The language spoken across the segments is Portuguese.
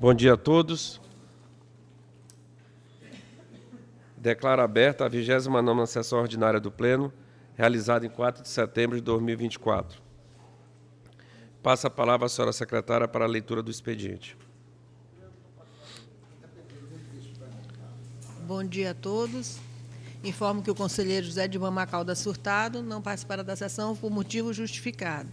Bom dia a todos. Declaro aberta a 29ª sessão ordinária do Pleno, realizada em 4 de setembro de 2024. Passa a palavra à senhora secretária para a leitura do expediente. Bom dia a todos. Informo que o conselheiro José de Macalda Furtado não participará da sessão por motivo justificado.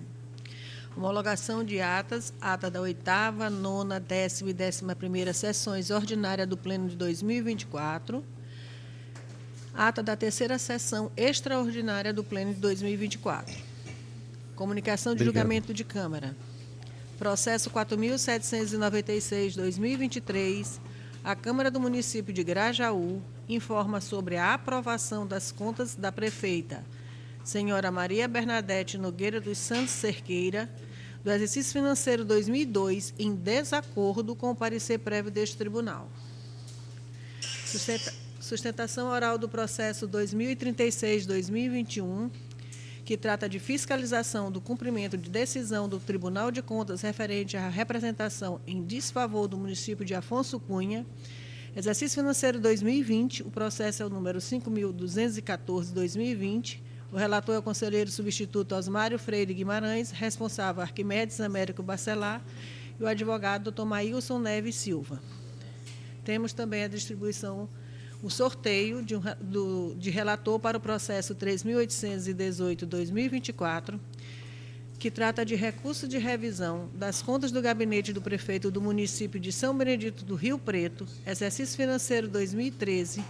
Homologação de atas, ata da 8ª, 9ª, 10ª e 11ª sessões ordinária do Pleno de 2024. Ata da 3ª sessão extraordinária do Pleno de 2024. Comunicação de julgamento de Câmara. Processo 4.796/2023. A Câmara do Município de Grajaú informa sobre a aprovação das contas da prefeita, senhora Maria Bernadette Nogueira dos Santos Cerqueira, do exercício financeiro 2002, em desacordo com o parecer prévio deste tribunal. Sustentação oral do processo 2036/2021, que trata de fiscalização do cumprimento de decisão do Tribunal de Contas referente à representação em desfavor do município de Afonso Cunha, exercício financeiro 2020, o processo é o número 5.214/2020, o relator é o conselheiro substituto Osmário Freire Guimarães, responsável Arquimedes Américo Bacelar e o advogado Dr. Maílson Neves Silva. Temos também a distribuição, o sorteio de relator para o processo 3.818/2024, que trata de recurso de revisão das contas do gabinete do prefeito do município de São Benedito do Rio Preto, exercício financeiro 2013,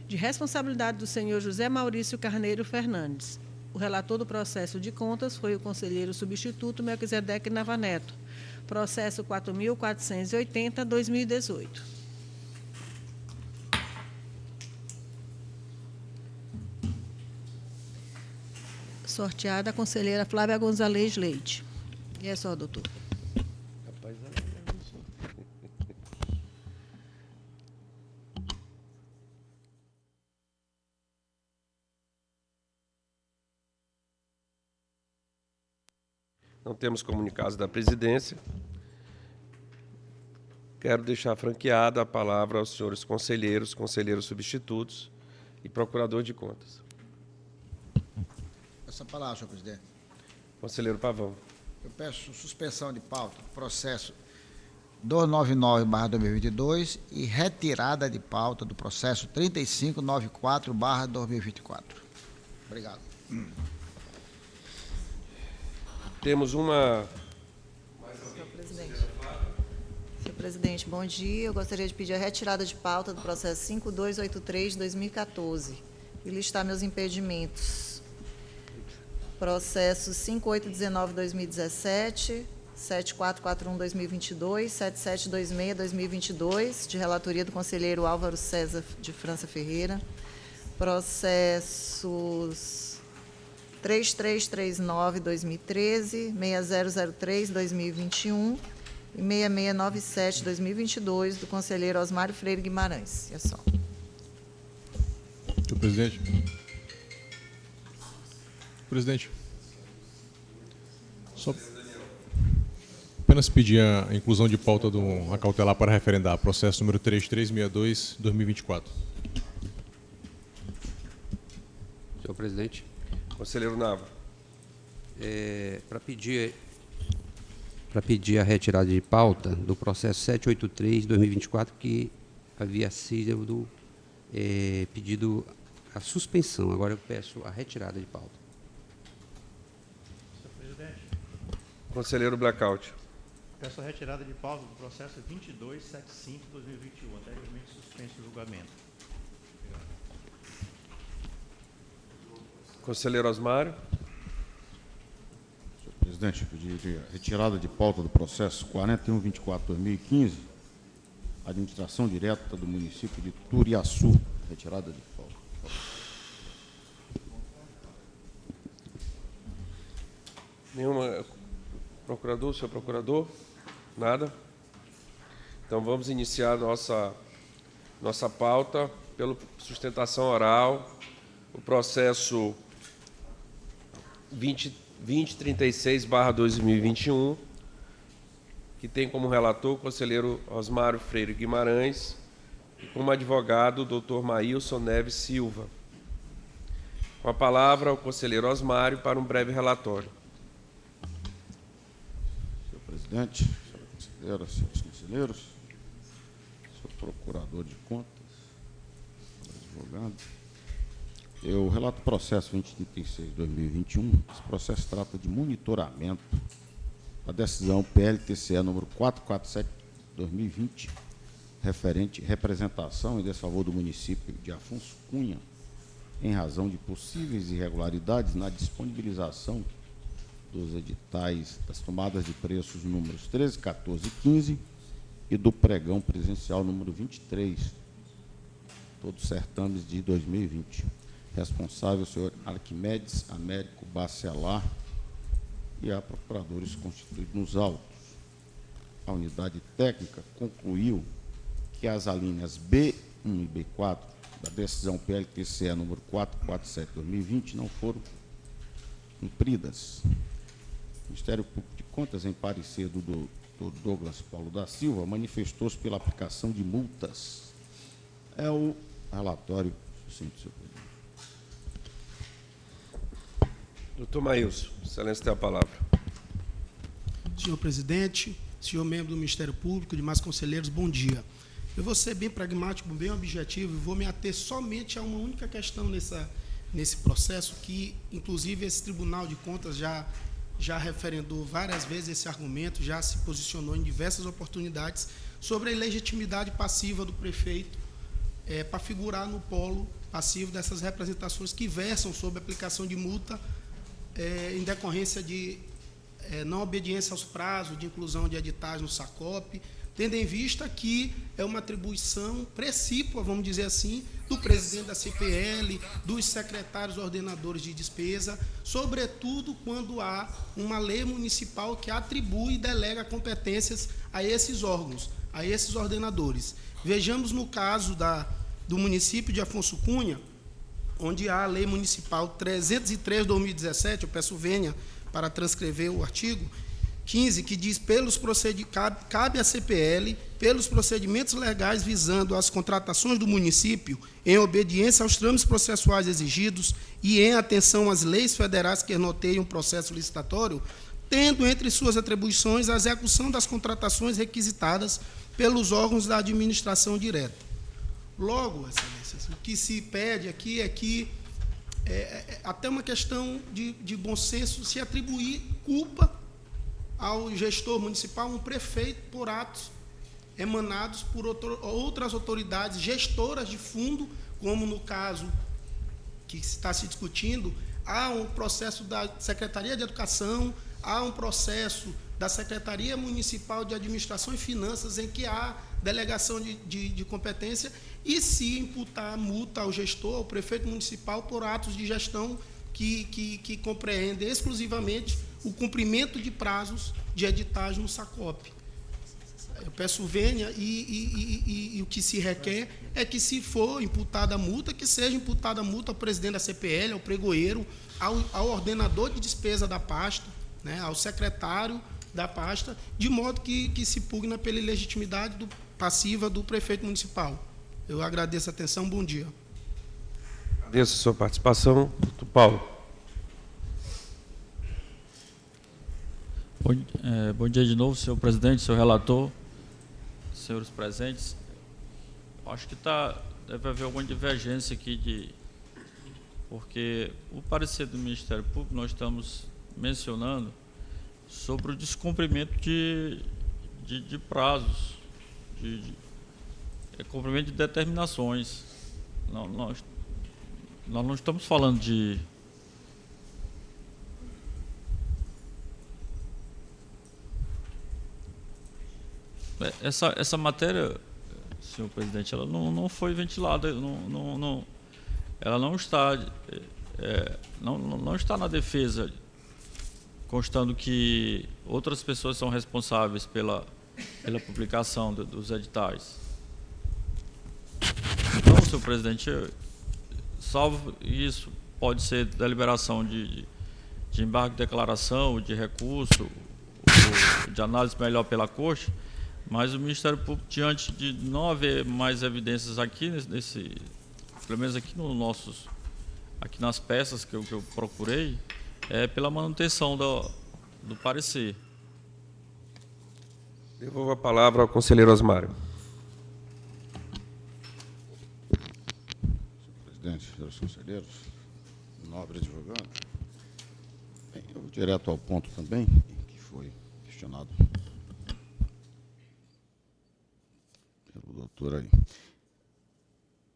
de responsabilidade do senhor José Maurício Carneiro Fernandes. O relator do processo de contas foi o conselheiro substituto Melquisedeque Navaneto. Processo 4.480/2018. Sorteada a conselheira Flávia Gonzalez Leite. E é só, doutor. Não temos comunicados da presidência. Quero deixar franqueada a palavra aos senhores conselheiros, conselheiros substitutos e procurador de contas. Essa palavra, senhor presidente. Conselheiro Pavão. Eu peço suspensão de pauta do processo 299/2022 e retirada de pauta do processo 3594/2024. Obrigado. Temos uma... Senhor presidente, bom dia. Eu gostaria de pedir a retirada de pauta do processo 5283/2014 e listar meus impedimentos. Processo 5819/2017, 7441/2022, 7726/2022, de relatoria do conselheiro Álvaro César de França Ferreira. Processos 3339/2013, 6003/2021 e 6697/2022, do conselheiro Osmário Freire Guimarães. É só. Senhor presidente. Presidente, só apenas pedir a inclusão de pauta a cautelar para referendar, processo número 3362/2024. Senhor presidente, Conselheiro Nava. para pedir a retirada de pauta do processo 783/2024, que havia sido pedido a suspensão. Agora eu peço a retirada de pauta. Conselheiro Blackout. Peço a retirada de pauta do processo 2275/2021, anteriormente suspenso o julgamento. Conselheiro Osmário. Senhor presidente, pedir retirada de pauta do processo 4124/2015, administração direta do município de Turiaçu. Retirada de pauta. Nenhuma... Procurador, senhor procurador? Nada? Então, vamos iniciar nossa pauta pela sustentação oral, o processo 2036/2021, que tem como relator o conselheiro Osmário Freire Guimarães e como advogado o doutor Maílson Neves Silva. Com a palavra, o conselheiro Osmário para um breve relatório. Senhor presidente, senhora conselheira, senhores conselheiros, senhor procurador de contas, senhor advogado, eu relato o processo 2036-2021. Esse processo trata de monitoramento da decisão PLTCE número 447-2020, referente representação em desfavor do município de Afonso Cunha, em razão de possíveis irregularidades na disponibilização dos editais das tomadas de preços números 13, 14 e 15 e do pregão presencial número 23, todos certames de 2020. Responsável o senhor Arquimedes Américo Bacelar e há procuradores constituídos nos autos. A unidade técnica concluiu que as alíneas B1 e B4 da decisão PLTCE número 447/2020 não foram cumpridas. O Ministério Público de Contas, em parecer do Dr. Douglas Paulo da Silva, manifestou-se pela aplicação de multas. É o relatório sucinto, senhor presidente. Doutor Maílson, excelência, tem a palavra. Senhor presidente, senhor membro do Ministério Público, demais conselheiros, bom dia. Eu vou ser bem pragmático, bem objetivo e vou me ater somente a uma única questão nesse processo, que, inclusive, esse Tribunal de Contas já referendou várias vezes esse argumento, já se posicionou em diversas oportunidades sobre a ilegitimidade passiva do prefeito para figurar no polo passivo dessas representações que versam sobre a aplicação de multa em decorrência de não obediência aos prazos de inclusão de editais no SACOP, tendo em vista que é uma atribuição precípua, vamos dizer assim, do presidente da CPL, dos secretários ordenadores de despesa, sobretudo quando há uma lei municipal que atribui e delega competências a esses órgãos, a esses ordenadores. Vejamos no caso do município de Afonso Cunha, onde há a lei municipal 303/2017, eu peço vênia para transcrever o artigo 15, que diz, cabe à CPL, pelos procedimentos legais visando as contratações do município, em obediência aos trâmites processuais exigidos e em atenção às leis federais que noteiam o processo licitatório, tendo entre suas atribuições a execução das contratações requisitadas pelos órgãos da administração direta. Logo, excelências, o que se pede aqui é que, até uma questão de bom senso, se atribuir culpa ao gestor municipal, um prefeito, por atos emanados por outras autoridades gestoras de fundo, como no caso que está se discutindo, há um processo da Secretaria de Educação, há um processo da Secretaria Municipal de Administração e Finanças, em que há delegação de competência, e se imputar multa ao gestor, ao prefeito municipal, por atos de gestão que compreendem exclusivamente o cumprimento de prazos de editais no SACOP. Eu peço vênia e o que se requer é que, se for imputada a multa, que seja imputada a multa ao presidente da CPL, ao pregoeiro, ao ordenador de despesa da pasta, né, ao secretário da pasta, de modo que se pugna pela ilegitimidade passiva do prefeito municipal. Eu agradeço a atenção, bom dia. Agradeço a sua participação. Doutor Paulo. Bom dia de novo, senhor presidente, senhor relator, senhores presentes. Acho que deve haver alguma divergência aqui, porque o parecer do Ministério Público nós estamos mencionando sobre o descumprimento de prazos, cumprimento de determinações. Nós não estamos falando de... Essa matéria, senhor presidente, ela não foi ventilada, ela não está, não está na defesa, constando que outras pessoas são responsáveis pela publicação dos editais. Então, senhor presidente, salvo isso, pode ser deliberação de embargo de declaração, de recurso, de análise melhor pela Corte, mas o Ministério Público, diante de não haver mais evidências aqui, pelo menos aqui aqui nas peças que eu procurei, pela manutenção do parecer. Devolvo a palavra ao conselheiro Osmário. Senhor presidente, senhores conselheiros, nobre advogado. Bem, eu vou direto ao ponto também, que foi questionado pelo doutor aí.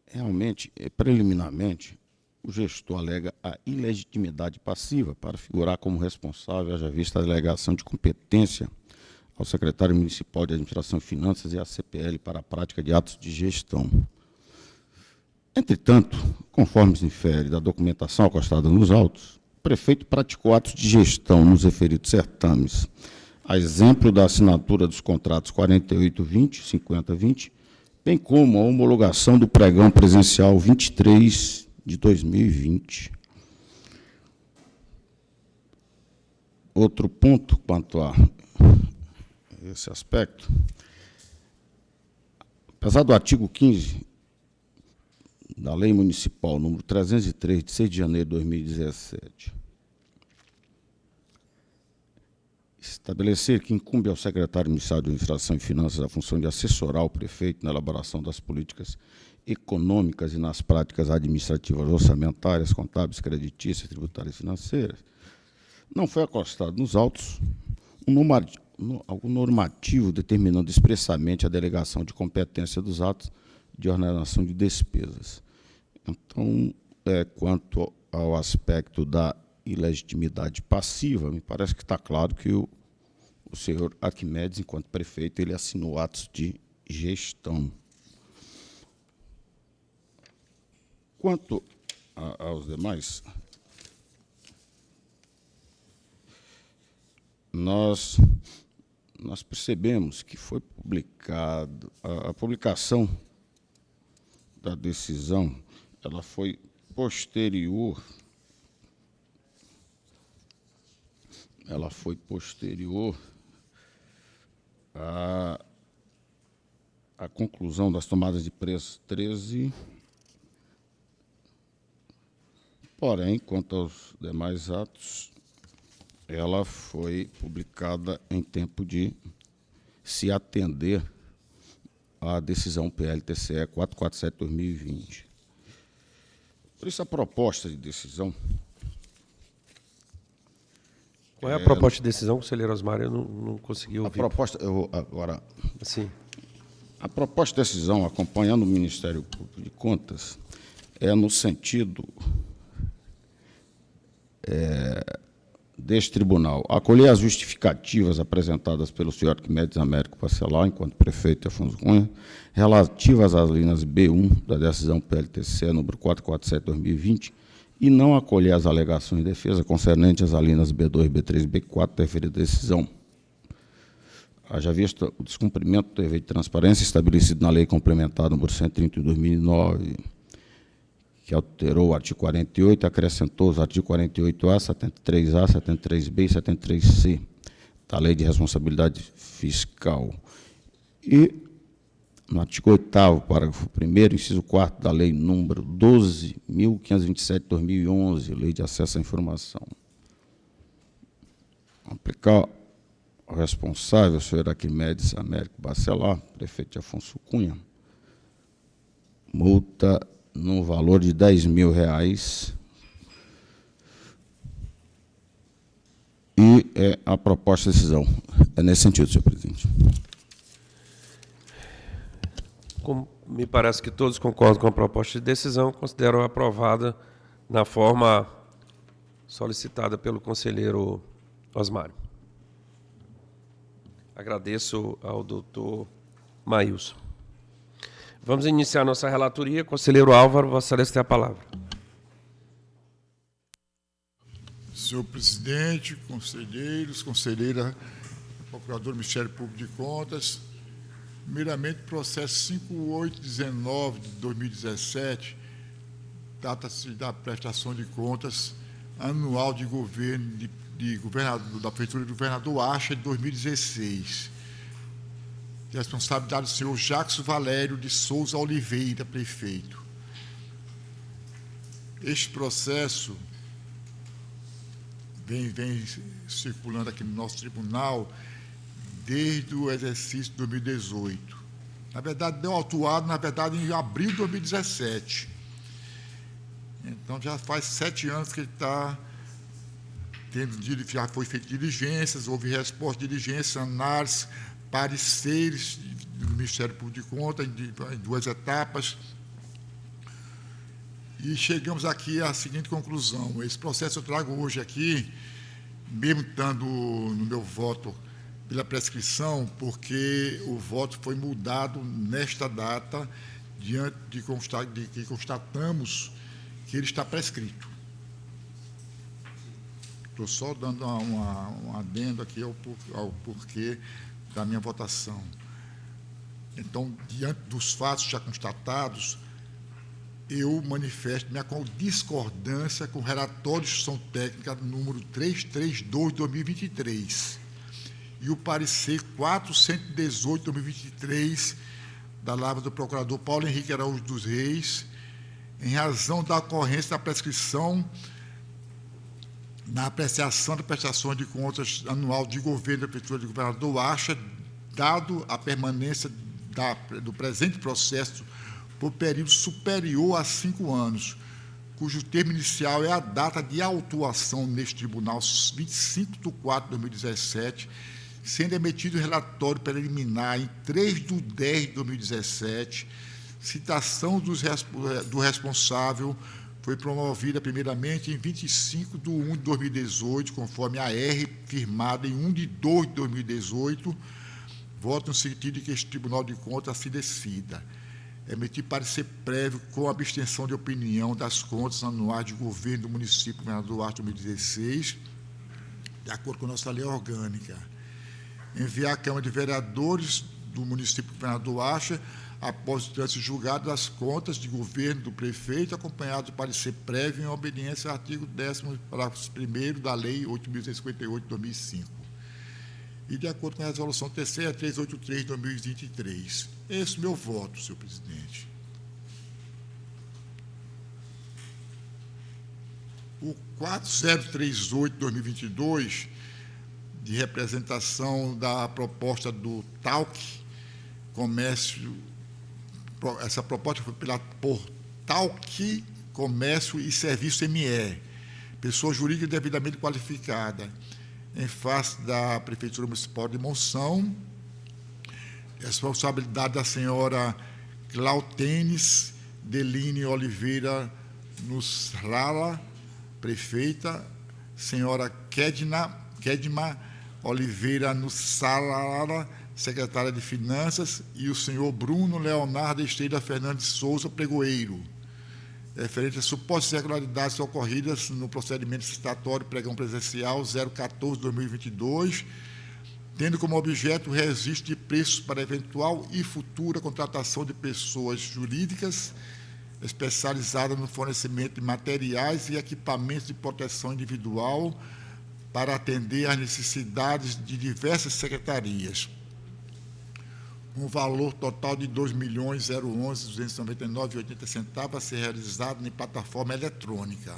Realmente, preliminarmente, o gestor alega a ilegitimidade passiva para figurar como responsável, haja vista a delegação de competência ao secretário municipal de Administração e Finanças e à CPL para a prática de atos de gestão. Entretanto, conforme se infere da documentação acostada nos autos, o prefeito praticou atos de gestão nos referidos certames, a exemplo da assinatura dos contratos 4820 e 5020, bem como a homologação do pregão presencial 23 de 2020. Outro ponto quanto a esse aspecto, apesar do artigo 15 da Lei Municipal número 303, de 6 de janeiro de 2017, estabelecer que incumbe ao secretário municipal de Administração e Finanças a função de assessorar o prefeito na elaboração das políticas econômicas e nas práticas administrativas orçamentárias, contábeis, creditícias, tributárias e financeiras, não foi acostado nos autos algum normativo determinando expressamente a delegação de competência dos atos de ordenação de despesas. Então, quanto ao aspecto da ilegitimidade passiva, me parece que está claro que o senhor Arquimedes, enquanto prefeito, ele assinou atos de gestão. Quanto aos demais, nós percebemos que foi publicado, a publicação da decisão, ela foi posterior à conclusão das tomadas de preço 13. Porém, quanto aos demais atos, ela foi publicada em tempo de se atender à decisão PLTCE 447/2020. Por isso, a proposta de decisão... Qual é a proposta de decisão, conselheiro Osmário? Eu não consegui ouvir. Sim. A proposta de decisão, acompanhando o Ministério Público de Contas, é no sentido deste tribunal acolher as justificativas apresentadas pelo senhor Arquimedes Américo Bacelar, enquanto prefeito de Afonso Cunha, relativas às linhas B1 da decisão PLTC número 447/2020, e não acolher as alegações de defesa concernentes às alíneas B2, B3 e B4 da referida decisão. Haja vista o descumprimento do dever de transparência estabelecido na Lei Complementar número 130 de 2009, que alterou o artigo 48 e acrescentou os artigos 48A, 73A, 73B e 73C da Lei de Responsabilidade Fiscal. E, no artigo 8º, parágrafo 1º, inciso 4º da Lei número 12.527 de 2011, Lei de Acesso à Informação. Aplicar ao responsável, o senhor Arquimedes Américo Bacelar, prefeito de Afonso Cunha, multa no valor de R$10.000, e a proposta de decisão é nesse sentido, senhor presidente. Como me parece que todos concordam com a proposta de decisão, considero aprovada na forma solicitada pelo conselheiro Osmário. Agradeço ao doutor Maílson. Vamos iniciar nossa relatoria. Conselheiro Álvaro, Vossa Excelência tem a palavra. Senhor presidente, conselheiros, conselheira, procurador do Ministério Público de Contas, primeiramente, processo 5819 de 2017, trata-se da prestação de contas anual de governo da Prefeitura de Governador Acha, de 2016. De responsabilidade do senhor Jackson Valério de Souza Oliveira, prefeito. Este processo vem circulando aqui no nosso tribunal desde o exercício de 2018. Na verdade, deu autuado, em abril de 2017. Então, já faz 7 anos que ele está já foi feito diligências, houve resposta de diligência, análise, pareceres do Ministério Público de Contas em 2 etapas. E chegamos aqui à seguinte conclusão. Esse processo eu trago hoje aqui, mesmo estando no meu voto pela prescrição, porque o voto foi mudado nesta data, diante de que constatamos que ele está prescrito. Estou só dando um adendo aqui ao porquê da minha votação. Então, diante dos fatos já constatados, eu manifesto minha discordância com o relatório de instrução técnica número 332 de 2023 e o parecer 418 de 2023 da lavra do procurador Paulo Henrique Araújo dos Reis, em razão da ocorrência da prescrição na apreciação da prestação de contas anual de governo da Prefeitura de Governador Acha, dado a permanência do presente processo por período superior a 5 anos, cujo termo inicial é a data de autuação neste tribunal 25 de 4 de 2017, sendo emitido o relatório preliminar em 3 de 10 de 2017, citação do responsável foi promovida primeiramente em 25 de 1 de 2018, conforme a R, firmada em 1 de 2 de 2018, voto no sentido de que este Tribunal de Contas se decida. Emitir parecer prévio com abstenção de opinião das contas anuais de governo do município de Governador Acha 2016, de acordo com a nossa lei orgânica. Enviar à Câmara de Vereadores do município de Governador Acha, após o trânsito julgado das contas de governo do prefeito, acompanhado de parecer prévio em obediência ao artigo 10º, parágrafo 1º da Lei 8.158 de 2005. E de acordo com a resolução terceira 383 de 2023. Esse é o meu voto, senhor presidente. O 4038 de 2022, de representação da proposta do TAUC, Comércio, essa proposta foi por TAUC, Comércio e Serviço ME, pessoa jurídica devidamente qualificada, em face da Prefeitura Municipal de Monção, responsabilidade da senhora Clautenes Deline Oliveira Nusrala, prefeita, senhora Kedma Oliveira Nussala, secretária de Finanças, e o senhor Bruno Leonardo Estrela Fernandes Souza, pregoeiro, referente às supostas irregularidades ocorridas no procedimento licitatório pregão presencial 014-2022, tendo como objeto o registro de preços para eventual e futura contratação de pessoas jurídicas especializadas no fornecimento de materiais e equipamentos de proteção individual para atender às necessidades de diversas secretarias. Um valor total de R$ 2.011.299,80 a ser realizado em plataforma eletrônica.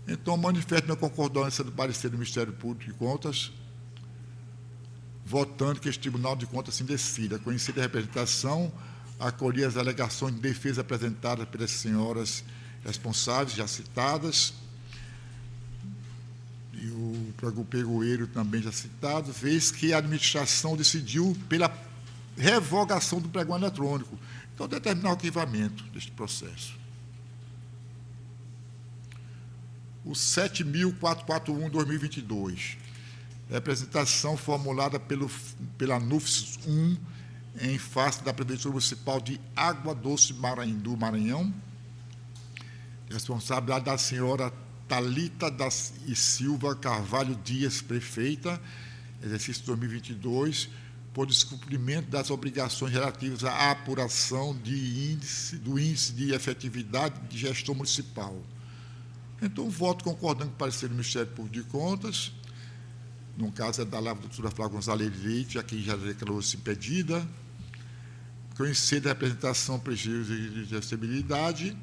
Então, manifesto minha concordância do parecer do Ministério Público de Contas, votando que este Tribunal de Contas se decida. Conhecida a representação, acolher as alegações de defesa apresentadas pelas senhoras responsáveis, já citadas, e o pregoeiro também já citado, vez que a administração decidiu pela revogação do pregão eletrônico. Então, determinar o arquivamento deste processo. O 7.441/2022, representação formulada pela NUFS 1, em face da Prefeitura Municipal de Água Doce do Maranhão, responsabilidade da senhora Thalita e Silva Carvalho Dias, prefeita, exercício 2022, por descumprimento das obrigações relativas à apuração do índice de efetividade de gestão municipal. Então, voto concordando com o parecer do Ministério Público de Contas, no caso é da doutora Flávia Gonzalez Leite, aqui já declarou-se impedida, conhecer da representação, prejuízo e irreversibilidade,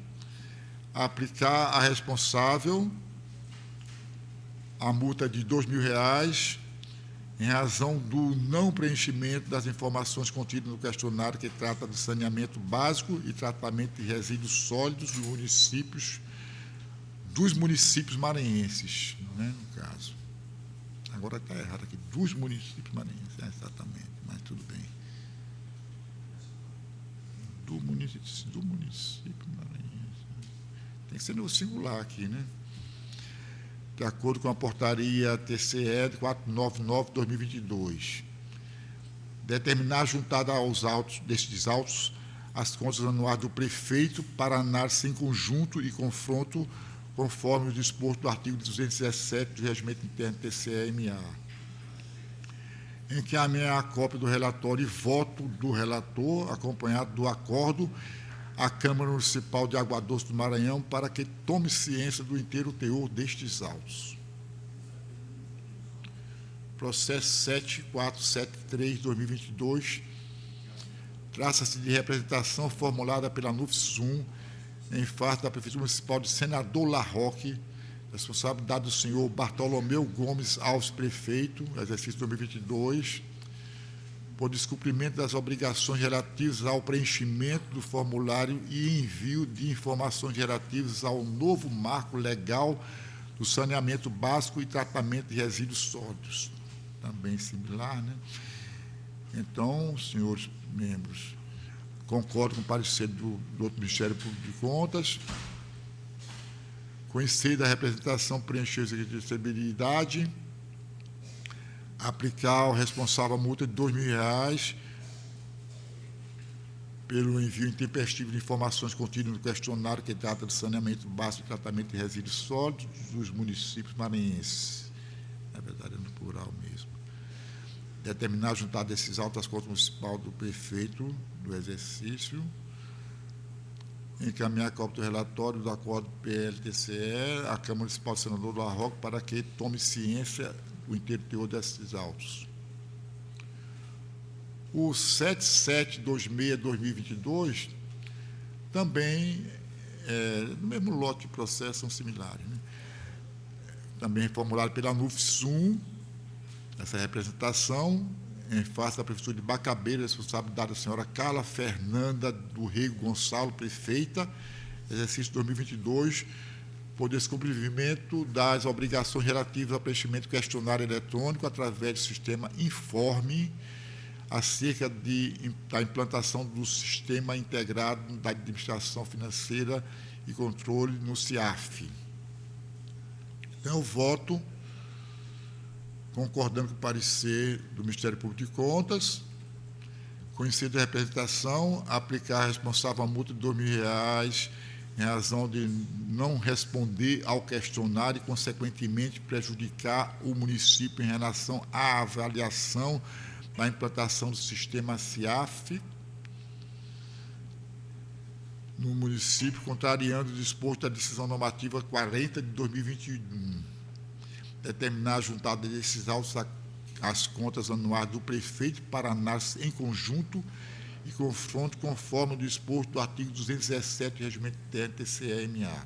aplicar a responsável a multa de R$ 2.000 em razão do não preenchimento das informações contidas no questionário que trata do saneamento básico e tratamento de resíduos sólidos dos municípios maranhenses, né, no caso. Agora está errado aqui, dos municípios maranhenses, exatamente, mas tudo bem. Do município maranhense. Tem que ser no singular aqui, né? De acordo com a portaria TCE 499/2022. Determinar, juntada aos autos, destes autos, as contas anuais do prefeito para análise em conjunto e confronto conforme o disposto do artigo 217 do Regimento Interno TCE-MA. Encaminhar a cópia do relatório e voto do relator, acompanhado do acordo, à Câmara Municipal de Água Doce do Maranhão para que tome ciência do inteiro teor destes autos. Processo 7473/2022 trata-se de representação formulada pela NUFS-1 em face da Prefeitura Municipal de Senador Larroque, responsabilidade do senhor Bartolomeu Gomes Alves, prefeito, exercício 2022, por descumprimento das obrigações relativas ao preenchimento do formulário e envio de informações relativas ao novo marco legal do saneamento básico e tratamento de resíduos sólidos. Também similar, né? Então, senhores membros, concordo com o parecer do outro Ministério Público de Contas, conhecer da representação, preencher a irreversibilidade, aplicar ao responsável a multa de R$ 2.000 pelo envio intempestivo de informações contidas no questionário que trata do saneamento básico e tratamento de resíduos sólidos dos municípios maranhenses. Na verdade, é no plural mesmo. Determinar, juntar desses autos às contas municipal do prefeito do exercício, encaminhar a cópia do relatório do acordo PLTCE à Câmara Municipal do Senador do Larroque para que tome ciência do inteiro teor desses autos. O 7726/2022 também, no mesmo lote de processos, são similares, né? Também formulado pela NUFS-1, essa representação, em face da Prefeitura de Bacabeira, responsabilidade da senhora Carla Fernanda do Rego Gonçalo, prefeita, exercício 2022, por descumprimento das obrigações relativas ao preenchimento do questionário eletrônico através do sistema Informe, acerca da implantação do Sistema Integrado da Administração Financeira e Controle no CIAF. Então, eu voto concordando com o parecer do Ministério Público de Contas, conhecida a representação, aplicar a responsável a multa de R$ 2.000 em razão de não responder ao questionário e, consequentemente, prejudicar o município em relação à avaliação da implantação do sistema CIAF no município, contrariando o disposto da decisão normativa 40 de 2021. Determinar a juntada desses autos às contas anuais do prefeito para análise em conjunto e confronto conforme o disposto do artigo 217 do Regimento Interno TCE-MA.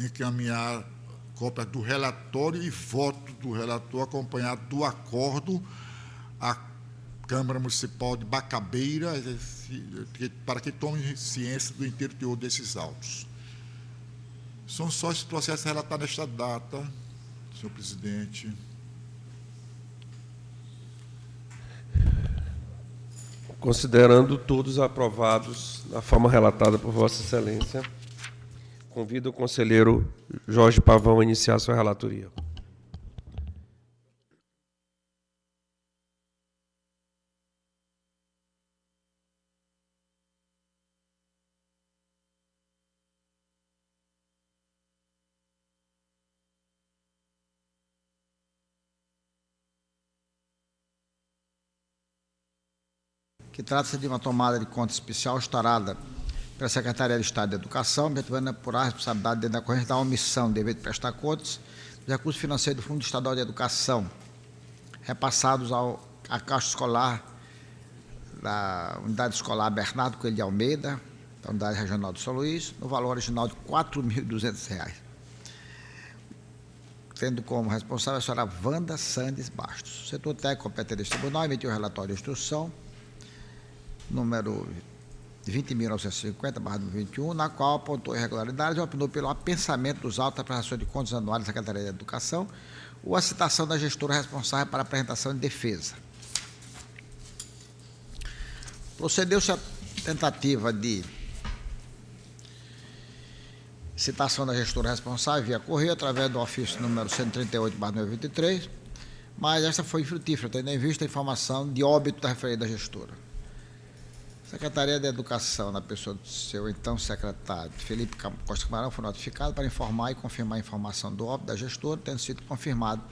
Encaminhar cópia do relatório e voto do relator acompanhado do acordo à Câmara Municipal de Bacabeira para que tome ciência do inteiro teor desses autos. São só esses processos relatados nesta data, senhor presidente. Considerando todos aprovados da forma relatada por Vossa Excelência, convido o conselheiro Jorge Pavão a iniciar sua relatoria. Que trata-se de uma tomada de conta especial instaurada pela Secretaria de Estado de Educação, objetivando apurar a responsabilidade dentro da corrente da omissão, dever de prestar contas dos recursos financeiros do Fundo Estadual de Educação, repassados à Caixa Escolar da Unidade Escolar Bernardo Coelho de Almeida, da Unidade Regional de São Luís, no valor original de R$ 4.200, tendo como responsável a senhora Wanda Sandes Bastos. O setor técnico competente deste tribunal emitiu o relatório de instrução número 20.950/2021, na qual apontou irregularidades e opinou pelo apensamento dos autos da prestação de contas anuais da Secretaria de Educação ou a citação da gestora responsável para a apresentação de defesa. Procedeu-se a tentativa de citação da gestora responsável via correio através do ofício número 138/2023, mas esta foi infrutífera, tendo em vista a informação de óbito da referida gestora. A Secretaria de Educação, na pessoa do seu então secretário, Felipe Costa Camarão, foi notificado para informar e confirmar a informação do óbito da gestora, tendo sido confirmado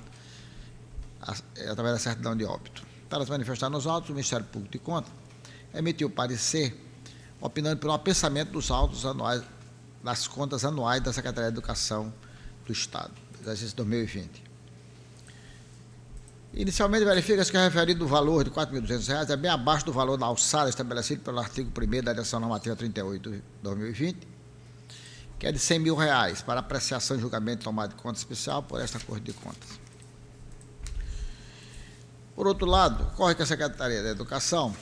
através da certidão de óbito. Para se manifestar nos autos, o Ministério Público de Contas emitiu parecer opinando pelo apensamento dos autos anuais, das contas anuais da Secretaria de Educação do Estado, exercício 2020. Inicialmente, verifica-se que o referido valor de R$ 4.200 é bem abaixo do valor da alçada estabelecido pelo artigo 1º da Edição Normativa 38/2020, que é de R$ 100.000 para apreciação e julgamento de tomada de conta especial por esta Corte de Contas. Por outro lado, ocorre que a Secretaria da Educação,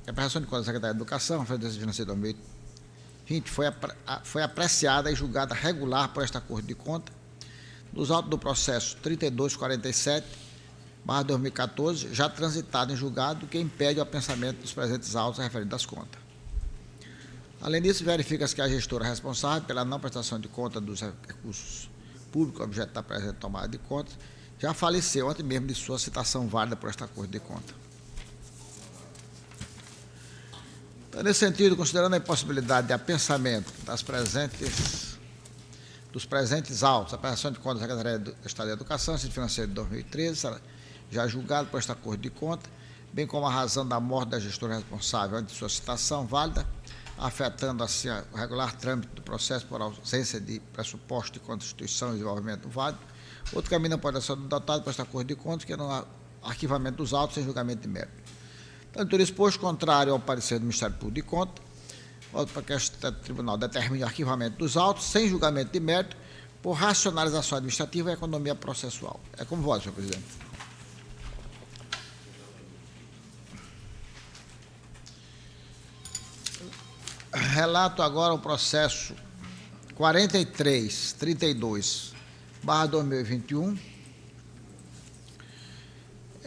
a prestação de contas da Secretaria da Educação, a exercício financeiro 2020, foi apreciada e julgada regular por esta Corte de Contas, nos autos do processo 3247/2014, já transitado em julgado, que impede o apensamento dos presentes autos referidos às contas. Além disso, verifica-se que a gestora responsável pela não prestação de conta dos recursos públicos objeto da presente tomada de contas já faleceu antes mesmo de sua citação válida por esta Corte de Contas. Então, nesse sentido, considerando a impossibilidade de apensamento dos presentes autos, a prestação de contas da Secretaria do Estado de Educação, exercício financeiro de 2013, já julgado por esta Corte de Contas, bem como a razão da morte da gestora responsável antes de sua citação válida, afetando assim o regular trâmite do processo por ausência de pressuposto de constituição e desenvolvimento válido, outro caminho não pode ser adotado por esta Corte de Contas, que é no arquivamento dos autos sem julgamento de mérito. Tanto por exposto, contrário ao parecer do Ministério Público de Contas, voto para que este tribunal determine o arquivamento dos autos sem julgamento de mérito por racionalização administrativa e economia processual. É como voto, senhor presidente. Relato agora o processo 4332/2021.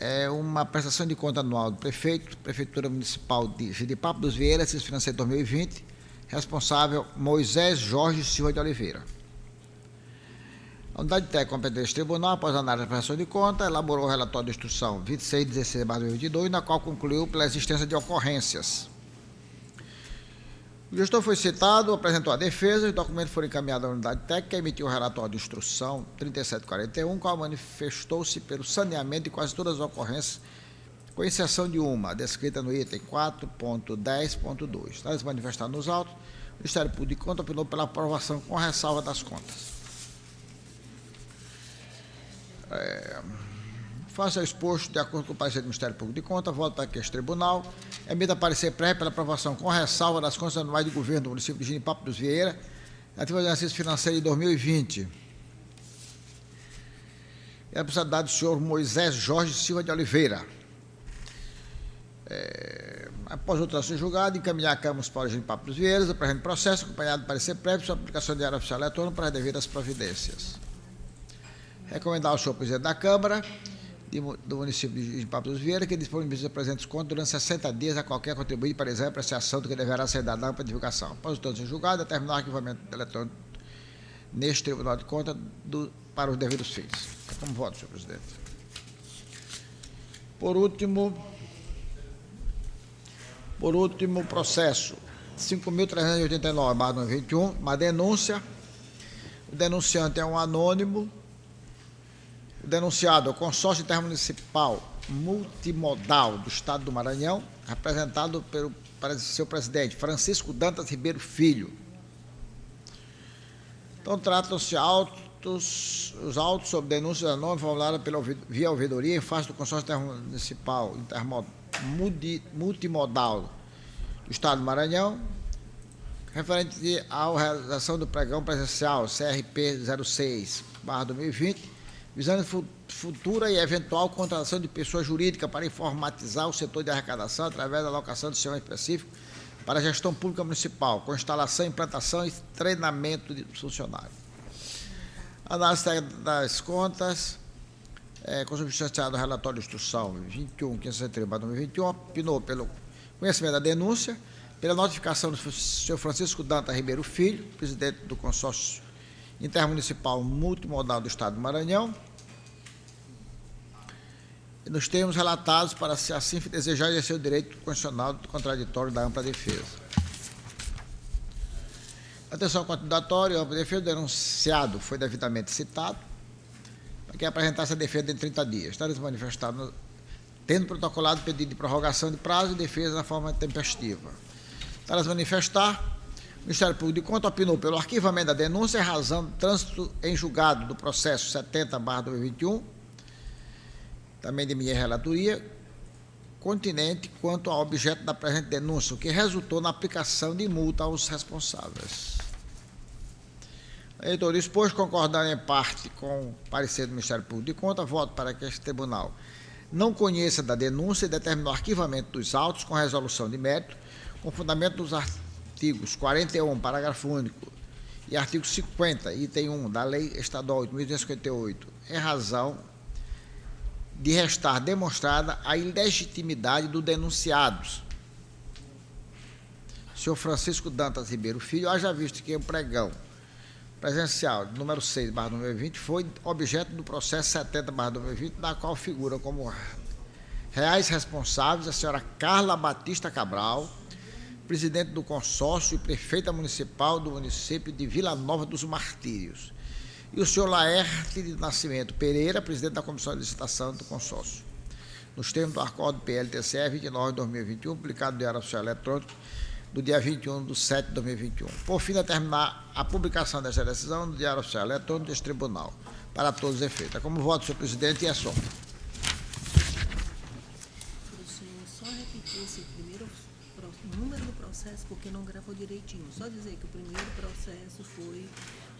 É uma prestação de conta anual do prefeito, Prefeitura Municipal de Jeripapo dos Vieiras, exercício financeiro 2020, responsável Moisés Jorge Silva de Oliveira. A unidade técnica competente deste tribunal, após análise da prestação de conta, elaborou o relatório de instrução 2616/2022, na qual concluiu pela existência de ocorrências. O gestor foi citado, apresentou a defesa, os documentos foram encaminhados à unidade técnica e emitiu o relatório de instrução 3741, qual manifestou-se pelo saneamento de quase todas as ocorrências, com exceção de uma, descrita no item 4.10.2. Para se manifestar nos autos, o Ministério Público de Contas opinou pela aprovação com ressalva das contas. Faça o exposto de acordo com o parecer do Ministério Público de Contas, volto para que este tribunal emita parecer prévio pela aprovação com ressalva das contas anuais do governo do município de Jeripapo dos Vieiras, relativa ao exercício financeiro de 2020. É a responsabilidade do senhor Moisés Jorge Silva de Oliveira. Após outra ação julgada, encaminhar a Câmara Municipal de Jeripapo dos Vieiras, o presente processo, acompanhado de parecer prévio sobre a aplicação de diário oficial eletrônico para as devidas providências. Recomendar ao senhor presidente da Câmara do município de Jeripapo dos Vieiras que disponibilize os presentes contos durante 60 dias a qualquer contribuinte para exame e apreciação do que deverá ser dado para divulgação. Após o tanto ser julgado, determinar o arquivamento eletrônico neste Tribunal de Contas para os devidos fins. Como voto, senhor presidente. Por último, processo 5.389/2021, uma denúncia. O denunciante é um anônimo. O denunciado é o Consórcio Intermunicipal multimodal do Estado do Maranhão, representado pelo seu presidente, Francisco Dantas Ribeiro Filho. Então, tratam-se os autos sob denúncia anônima formulada via ouvidoria em face do consórcio intermunicipal multimodal do Estado do Maranhão, referente à realização do pregão presencial CRP 06/2020, visando futura e eventual contratação de pessoa jurídica para informatizar o setor de arrecadação através da alocação de sistema específico para a gestão pública municipal, com instalação, implantação e treinamento de funcionários. Análise das contas, consubstanciado ao relatório de instrução 21.563/2021, opinou pelo conhecimento da denúncia, pela notificação do senhor Francisco Dantas Ribeiro Filho, presidente do consórcio intermunicipal multimodal do Estado do Maranhão, e nos termos relatados para, se assim desejar, exercer o direito constitucional do contraditório da ampla defesa. Atenção ao contraditório, a ampla defesa do denunciado foi devidamente citado, para que apresentasse a defesa em 30 dias. Está manifestado, tendo protocolado pedido de prorrogação de prazo e defesa na forma tempestiva. Para manifestar, o Ministério Público de Contas opinou pelo arquivamento da denúncia em razão do trânsito em julgado do processo 70/2021, também de minha relatoria, continente quanto ao objeto da presente denúncia, o que resultou na aplicação de multa aos responsáveis. A reitoria expôs, concordando em parte com o parecer do Ministério Público de Contas, voto para que este tribunal não conheça da denúncia e determine o arquivamento dos autos com resolução de mérito, com fundamento dos artigos 41, parágrafo único, e artigo 50, item 1, da Lei Estadual 8.258, em razão de restar demonstrada a ilegitimidade do denunciados. Senhor Francisco Dantas Ribeiro Filho, haja visto que o pregão presencial número 6/2020 foi objeto do processo 70/2020, na qual figura como reais responsáveis a senhora Carla Batista Cabral, presidente do consórcio e prefeita municipal do município de Vila Nova dos Martírios, e o senhor Laerte de Nascimento Pereira, presidente da Comissão de Licitação do consórcio, nos termos do acordo PLTCE 29/2021, publicado no Diário Oficial Eletrônico do dia 21/7/2021. Por fim, determinar a publicação desta decisão no Diário Oficial Eletrônico deste tribunal, para todos os efeitos. É como voto, senhor presidente, e é só. Só repetir esse primeiro número do processo, porque não gravou direitinho. Só dizer que o primeiro processo foi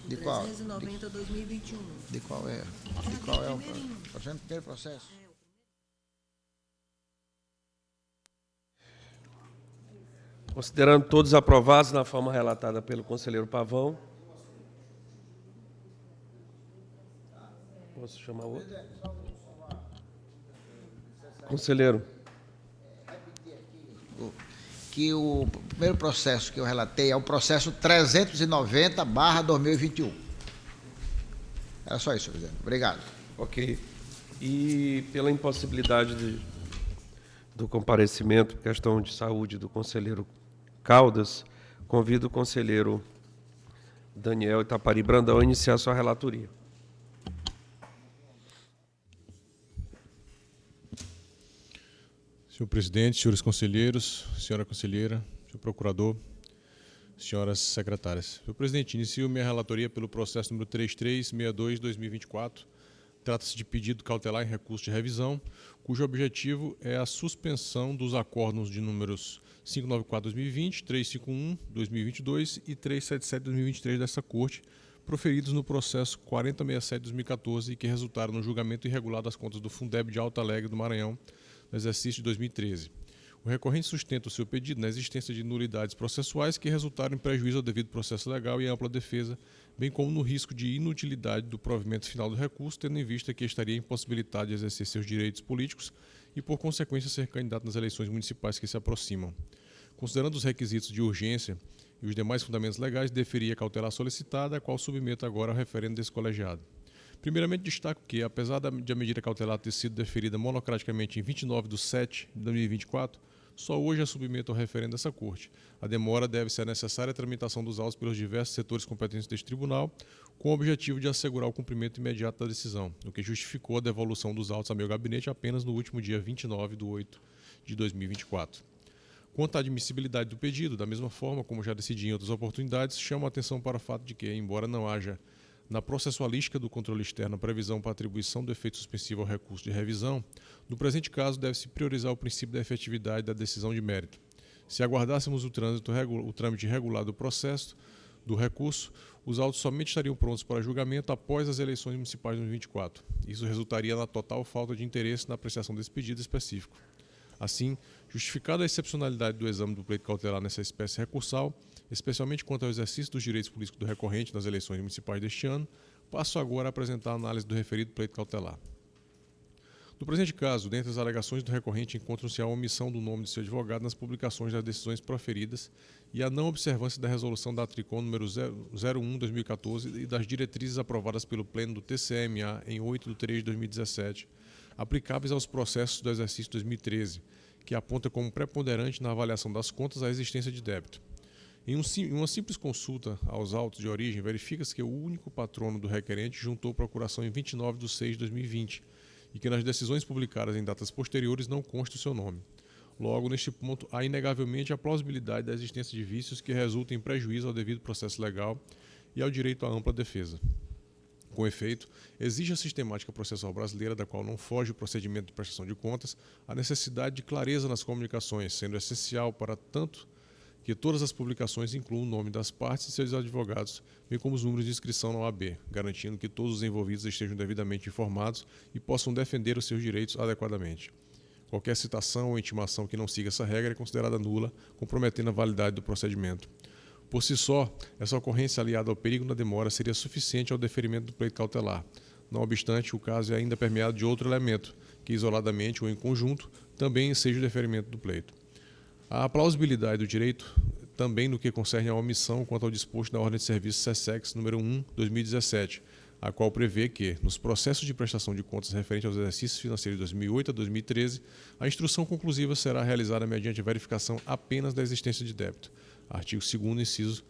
o De qual? 390/2021. De qual é? De qual é o primeiro processo? Considerando todos aprovados na forma relatada pelo conselheiro Pavão. Posso chamar o outro? Conselheiro. Que o primeiro processo que eu relatei é o processo 390/2021. Era só isso, senhor presidente. Obrigado. Ok. E pela impossibilidade do comparecimento, por questão de saúde do conselheiro Caldas, convido o conselheiro Daniel Itapari Brandão a iniciar sua relatoria. Senhor presidente, senhores conselheiros, senhora conselheira, senhor procurador, senhoras secretárias. Senhor presidente, inicio minha relatoria pelo processo número 3362/2024. Trata-se de pedido cautelar em recurso de revisão, cujo objetivo é a suspensão dos acórdãos de números 594/2020, 351/2022 e 377/2023 dessa Corte, proferidos no processo 4067/2014 e que resultaram no julgamento irregular das contas do Fundeb de Alto Alegre do Maranhão, no exercício de 2013. O recorrente sustenta o seu pedido na existência de nulidades processuais que resultaram em prejuízo ao devido processo legal e ampla defesa, bem como no risco de inutilidade do provimento final do recurso, tendo em vista que estaria impossibilitado de exercer seus direitos políticos e, por consequência, ser candidato nas eleições municipais que se aproximam. Considerando os requisitos de urgência e os demais fundamentos legais, deferia a cautelar solicitada, a qual submeto agora ao referendo desse colegiado. Primeiramente, destaco que, apesar de a medida cautelar ter sido deferida monocraticamente em 29/7/2024, só hoje é submetido ao referendo dessa Corte. A demora deve-se à necessária tramitação dos autos pelos diversos setores competentes deste tribunal, com o objetivo de assegurar o cumprimento imediato da decisão, o que justificou a devolução dos autos a meu gabinete apenas no último dia 29/8/2024. Quanto à admissibilidade do pedido, da mesma forma como já decidi em outras oportunidades, chamo a atenção para o fato de que, embora não haja na processualística do controle externo a previsão para atribuição do efeito suspensivo ao recurso de revisão, no presente caso deve-se priorizar o princípio da efetividade da decisão de mérito. Se aguardássemos o trâmite regular do processo do recurso, os autos somente estariam prontos para julgamento após as eleições municipais de 2024. Isso resultaria na total falta de interesse na apreciação desse pedido específico. Assim, justificada a excepcionalidade do exame do pleito cautelar nessa espécie recursal, especialmente quanto ao exercício dos direitos políticos do recorrente nas eleições municipais deste ano, passo agora a apresentar a análise do referido pleito cautelar. No presente caso, dentre as alegações do recorrente encontram-se a omissão do nome de seu advogado nas publicações das decisões proferidas e a não observância da resolução da Tricom número 01/2014 e das diretrizes aprovadas pelo Pleno do TCE-MA em 8/3/2017, aplicáveis aos processos do exercício 2013, que aponta como preponderante na avaliação das contas a existência de débito. Em uma simples consulta aos autos de origem, verifica-se que o único patrono do requerente juntou procuração em 29/6/2020 e que nas decisões publicadas em datas posteriores não consta o seu nome. Logo, neste ponto, há inegavelmente a plausibilidade da existência de vícios que resultam em prejuízo ao devido processo legal e ao direito à ampla defesa. Com efeito, exige a sistemática processual brasileira, da qual não foge o procedimento de prestação de contas, a necessidade de clareza nas comunicações, sendo essencial para tanto que todas as publicações incluam o nome das partes e seus advogados, bem como os números de inscrição na OAB, garantindo que todos os envolvidos estejam devidamente informados e possam defender os seus direitos adequadamente. Qualquer citação ou intimação que não siga essa regra é considerada nula, comprometendo a validade do procedimento. Por si só, essa ocorrência aliada ao perigo na demora seria suficiente ao deferimento do pleito cautelar. Não obstante, o caso é ainda permeado de outro elemento, que isoladamente ou em conjunto também seja o deferimento do pleito. A plausibilidade do direito também no que concerne à omissão quanto ao disposto da Ordem de Serviço SESEX número 1/2017, a qual prevê que, nos processos de prestação de contas referentes aos exercícios financeiros de 2008 a 2013, a instrução conclusiva será realizada mediante verificação apenas da existência de débito. Artigo 2º, inciso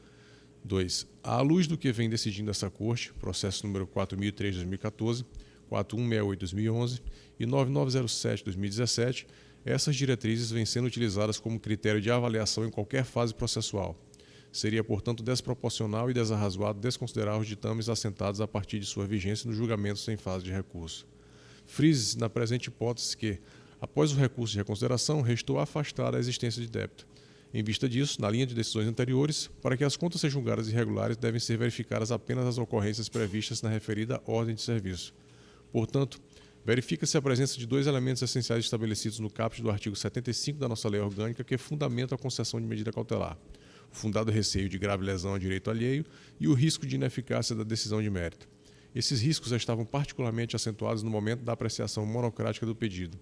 2. À luz do que vem decidindo essa Corte, processo número 4003/2014, 4168/2011 e 9907/2017, essas diretrizes vêm sendo utilizadas como critério de avaliação em qualquer fase processual. Seria, portanto, desproporcional e desarrazoado desconsiderar os ditames assentados a partir de sua vigência nos julgamentos em fase de recurso. Frise-se na presente hipótese que, após o recurso de reconsideração, restou afastada a existência de débito. Em vista disso, na linha de decisões anteriores, para que as contas sejam julgadas irregulares, devem ser verificadas apenas as ocorrências previstas na referida ordem de serviço. Portanto, verifica-se a presença de dois elementos essenciais estabelecidos no caput do artigo 75 da nossa lei orgânica que fundamentam a concessão de medida cautelar: o fundado receio de grave lesão ao direito alheio e o risco de ineficácia da decisão de mérito. Esses riscos já estavam particularmente acentuados no momento da apreciação monocrática do pedido,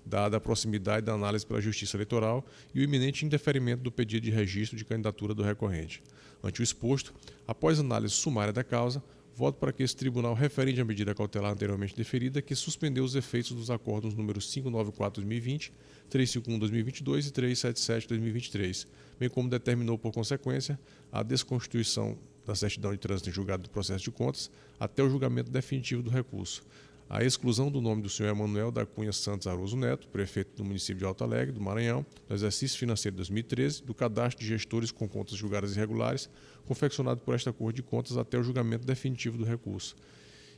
dada a proximidade da análise pela Justiça Eleitoral e o iminente indeferimento do pedido de registro de candidatura do recorrente. Ante o exposto, após análise sumária da causa, voto para que esse tribunal referente à medida cautelar anteriormente deferida, que suspendeu os efeitos dos acordos números 594/2020, 351/2022 e 377/2023, bem como determinou, por consequência, a desconstituição da certidão de trânsito em julgado do processo de contas até o julgamento definitivo do recurso, a exclusão do nome do senhor Emanuel da Cunha Santos Aroso Neto, prefeito do município de Alto Alegre, do Maranhão, do exercício financeiro de 2013, do cadastro de gestores com contas julgadas irregulares, confeccionado por esta Corte de Contas até o julgamento definitivo do recurso.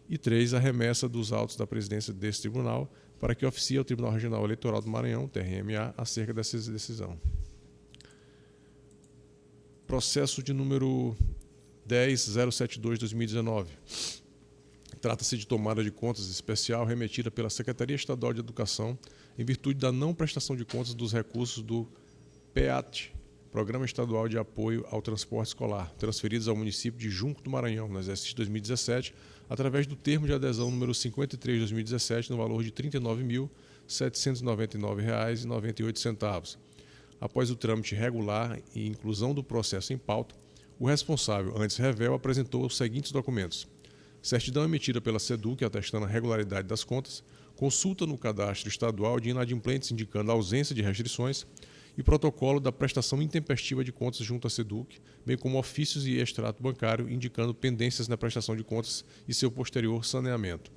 E 3, a remessa dos autos da presidência desse tribunal para que oficie ao Tribunal Regional Eleitoral do Maranhão, TRMA, acerca dessa decisão. Processo de número 10.072/2019. Trata-se de tomada de contas especial remetida pela Secretaria Estadual de Educação em virtude da não prestação de contas dos recursos do PEAT, Programa Estadual de Apoio ao Transporte Escolar, transferidos ao município de Junco do Maranhão, no exercício 2017, através do termo de adesão número 53/2017, no valor de R$ 39.799,98. Após o trâmite regular e inclusão do processo em pauta, o responsável, antes revel, apresentou os seguintes documentos: certidão emitida pela SEDUC atestando a regularidade das contas, consulta no cadastro estadual de inadimplentes indicando a ausência de restrições e protocolo da prestação intempestiva de contas junto à SEDUC, bem como ofícios e extrato bancário indicando pendências na prestação de contas e seu posterior saneamento.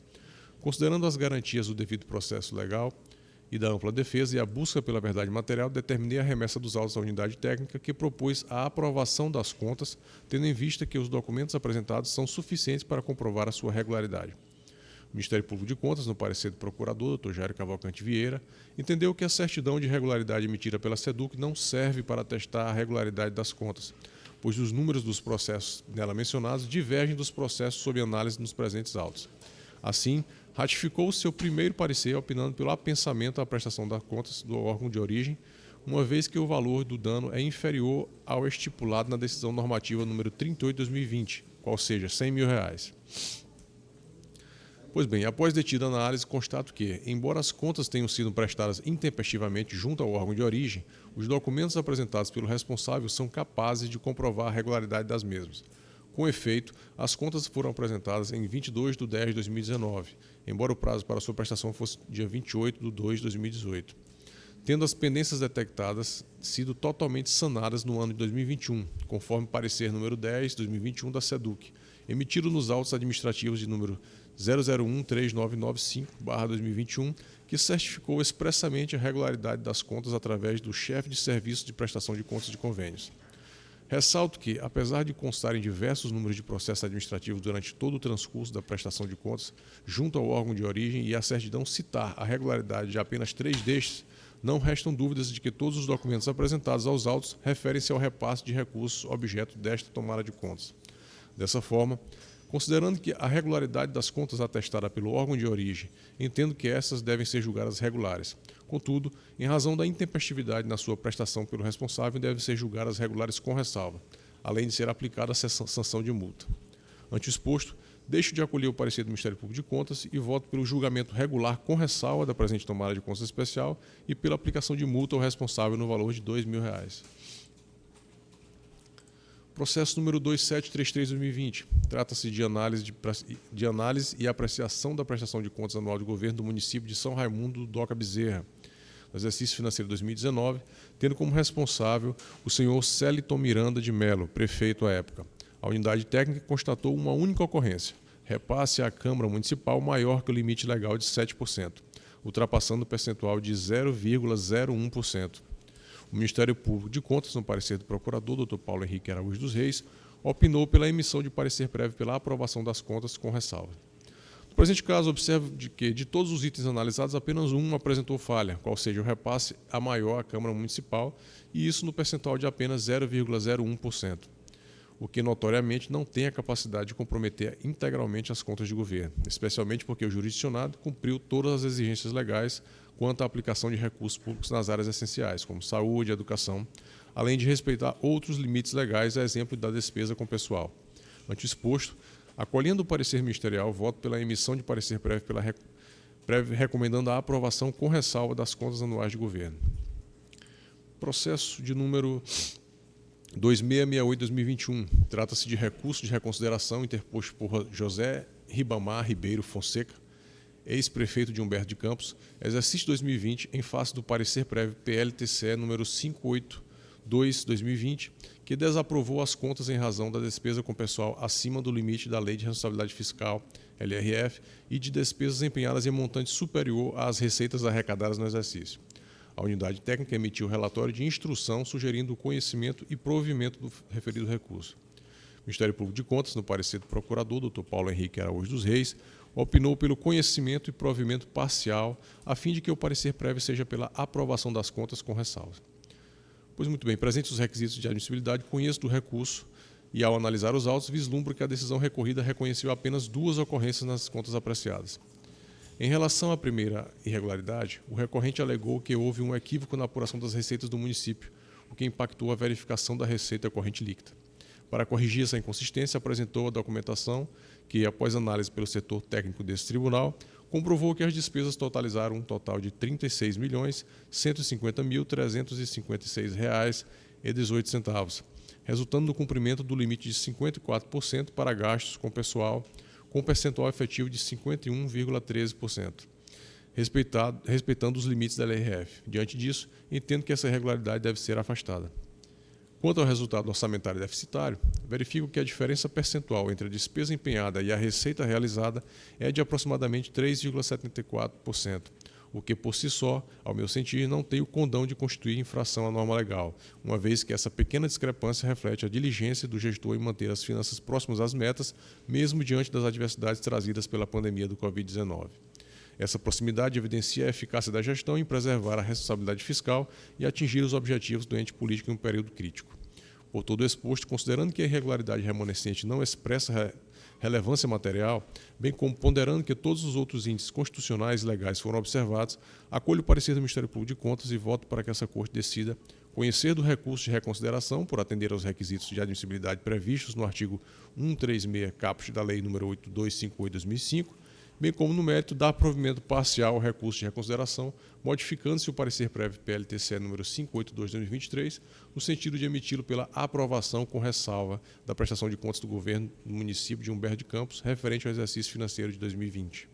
Considerando as garantias do devido processo legal e da ampla defesa e a busca pela verdade material, determinei a remessa dos autos à unidade técnica, que propôs a aprovação das contas, tendo em vista que os documentos apresentados são suficientes para comprovar a sua regularidade. O Ministério Público de Contas, no parecer do procurador, Dr. Jairo Cavalcante Vieira, entendeu que a certidão de regularidade emitida pela SEDUC não serve para atestar a regularidade das contas, pois os números dos processos nela mencionados divergem dos processos sob análise nos presentes autos. Assim, ratificou o seu primeiro parecer, opinando pelo apensamento à prestação das contas do órgão de origem, uma vez que o valor do dano é inferior ao estipulado na decisão normativa número 38/2020, qual seja, R$ 100 mil. Pois bem, após detida a análise, constato que, embora as contas tenham sido prestadas intempestivamente junto ao órgão de origem, os documentos apresentados pelo responsável são capazes de comprovar a regularidade das mesmas. Com efeito, as contas foram apresentadas em 22/10/2019, embora o prazo para sua prestação fosse dia 28/2/2018, tendo as pendências detectadas sido totalmente sanadas no ano de 2021, conforme parecer número 10/2021 da SEDUC, emitido nos autos administrativos de número 0013995/2021, que certificou expressamente a regularidade das contas através do chefe de serviço de prestação de contas de convênios. Ressalto que, apesar de constarem diversos números de processos administrativos durante todo o transcurso da prestação de contas junto ao órgão de origem e a certidão citar a regularidade de apenas 3 destes, não restam dúvidas de que todos os documentos apresentados aos autos referem-se ao repasse de recursos objeto desta tomada de contas. Dessa forma, considerando que a regularidade das contas atestada pelo órgão de origem, entendo que essas devem ser julgadas regulares. Contudo, em razão da intempestividade na sua prestação pelo responsável, devem ser julgadas regulares com ressalva, além de ser aplicada a sanção de multa. Ante o exposto, deixo de acolher o parecer do Ministério Público de Contas e voto pelo julgamento regular com ressalva da presente tomada de contas especial e pela aplicação de multa ao responsável no valor de R$ 2 mil. Processo número 2733/2020. Trata-se de análise e apreciação da prestação de contas anual de governo do município de São Raimundo do Doca Bezerra, no exercício financeiro 2019, tendo como responsável o senhor Celiton Miranda de Melo, prefeito à época. A unidade técnica constatou uma única ocorrência, repasse à Câmara Municipal maior que o limite legal de 7%, ultrapassando o percentual de 0,01%. O Ministério Público de Contas, no parecer do procurador, Dr. Paulo Henrique Araújo dos Reis, opinou pela emissão de parecer prévio pela aprovação das contas com ressalva. No presente caso, observo que, de todos os itens analisados, apenas um apresentou falha, qual seja o repasse a maior à Câmara Municipal, e isso no percentual de apenas 0,01%, o que notoriamente não tem a capacidade de comprometer integralmente as contas de governo, especialmente porque o jurisdicionado cumpriu todas as exigências legais quanto à aplicação de recursos públicos nas áreas essenciais, como saúde e educação, além de respeitar outros limites legais, a exemplo da despesa com pessoal. Ante o exposto, acolhendo o parecer ministerial, voto pela emissão de parecer prévio recomendando a aprovação com ressalva das contas anuais de governo. Processo de número 2668/2021. Trata-se de recurso de reconsideração interposto por José Ribamar Ribeiro Fonseca, ex-prefeito de Humberto de Campos, exercício 2020, em face do parecer prévio PLTCE número 582/2020, que desaprovou as contas em razão da despesa com pessoal acima do limite da Lei de Responsabilidade Fiscal, LRF, e de despesas empenhadas em montante superior às receitas arrecadadas no exercício. A unidade técnica emitiu relatório de instrução sugerindo o conhecimento e provimento do referido recurso. O Ministério Público de Contas, no parecer do procurador, Dr. Paulo Henrique Araújo dos Reis, opinou pelo conhecimento e provimento parcial, a fim de que o parecer prévio seja pela aprovação das contas com ressalva. Pois muito bem, presentes os requisitos de admissibilidade, conheço do recurso e, ao analisar os autos, vislumbro que a decisão recorrida reconheceu apenas 2 ocorrências nas contas apreciadas. Em relação à primeira irregularidade, o recorrente alegou que houve um equívoco na apuração das receitas do município, o que impactou a verificação da receita corrente líquida. Para corrigir essa inconsistência, apresentou a documentação que, após análise pelo setor técnico desse tribunal, comprovou que as despesas totalizaram um total de R$ 36.150.356,18, resultando no cumprimento do limite de 54% para gastos com pessoal, com percentual efetivo de 51,13%. respeitando os limites da LRF. Diante disso, entendo que essa irregularidade deve ser afastada. Quanto ao resultado orçamentário deficitário, verifico que a diferença percentual entre a despesa empenhada e a receita realizada é de aproximadamente 3,74%, o que por si só, ao meu sentir, não tem o condão de constituir infração à norma legal, uma vez que essa pequena discrepância reflete a diligência do gestor em manter as finanças próximas às metas, mesmo diante das adversidades trazidas pela pandemia do Covid-19. Essa proximidade evidencia a eficácia da gestão em preservar a responsabilidade fiscal e atingir os objetivos do ente político em um período crítico. Por todo o exposto, considerando que a irregularidade remanescente não expressa relevância material, bem como ponderando que todos os outros índices constitucionais e legais foram observados, acolho o parecer do Ministério Público de Contas e voto para que essa Corte decida conhecer do recurso de reconsideração por atender aos requisitos de admissibilidade previstos no artigo 136 caput da Lei nº 8258/2005, bem como no mérito dar provimento parcial ao recurso de reconsideração, modificando-se o parecer prévio PLTCE número 582/2023, no sentido de emiti-lo pela aprovação com ressalva da prestação de contas do governo do município de Humberto de Campos, referente ao exercício financeiro de 2020.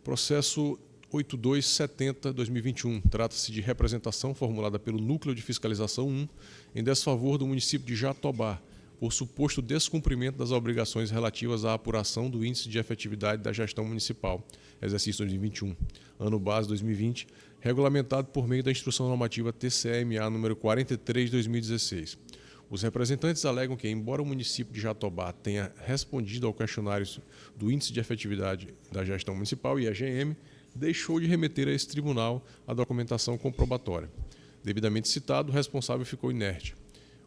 Processo 8270/2021. Trata-se de representação formulada pelo Núcleo de Fiscalização 1 em desfavor do município de Jatobá, por suposto descumprimento das obrigações relativas à apuração do Índice de Efetividade da Gestão Municipal, exercício 2021, ano base 2020, regulamentado por meio da Instrução Normativa TCE-MA número 43/2016. Os representantes alegam que, embora o município de Jatobá tenha respondido ao questionário do Índice de Efetividade da Gestão Municipal, IEGM, deixou de remeter a esse tribunal a documentação comprobatória. Devidamente citado, o responsável ficou inerte.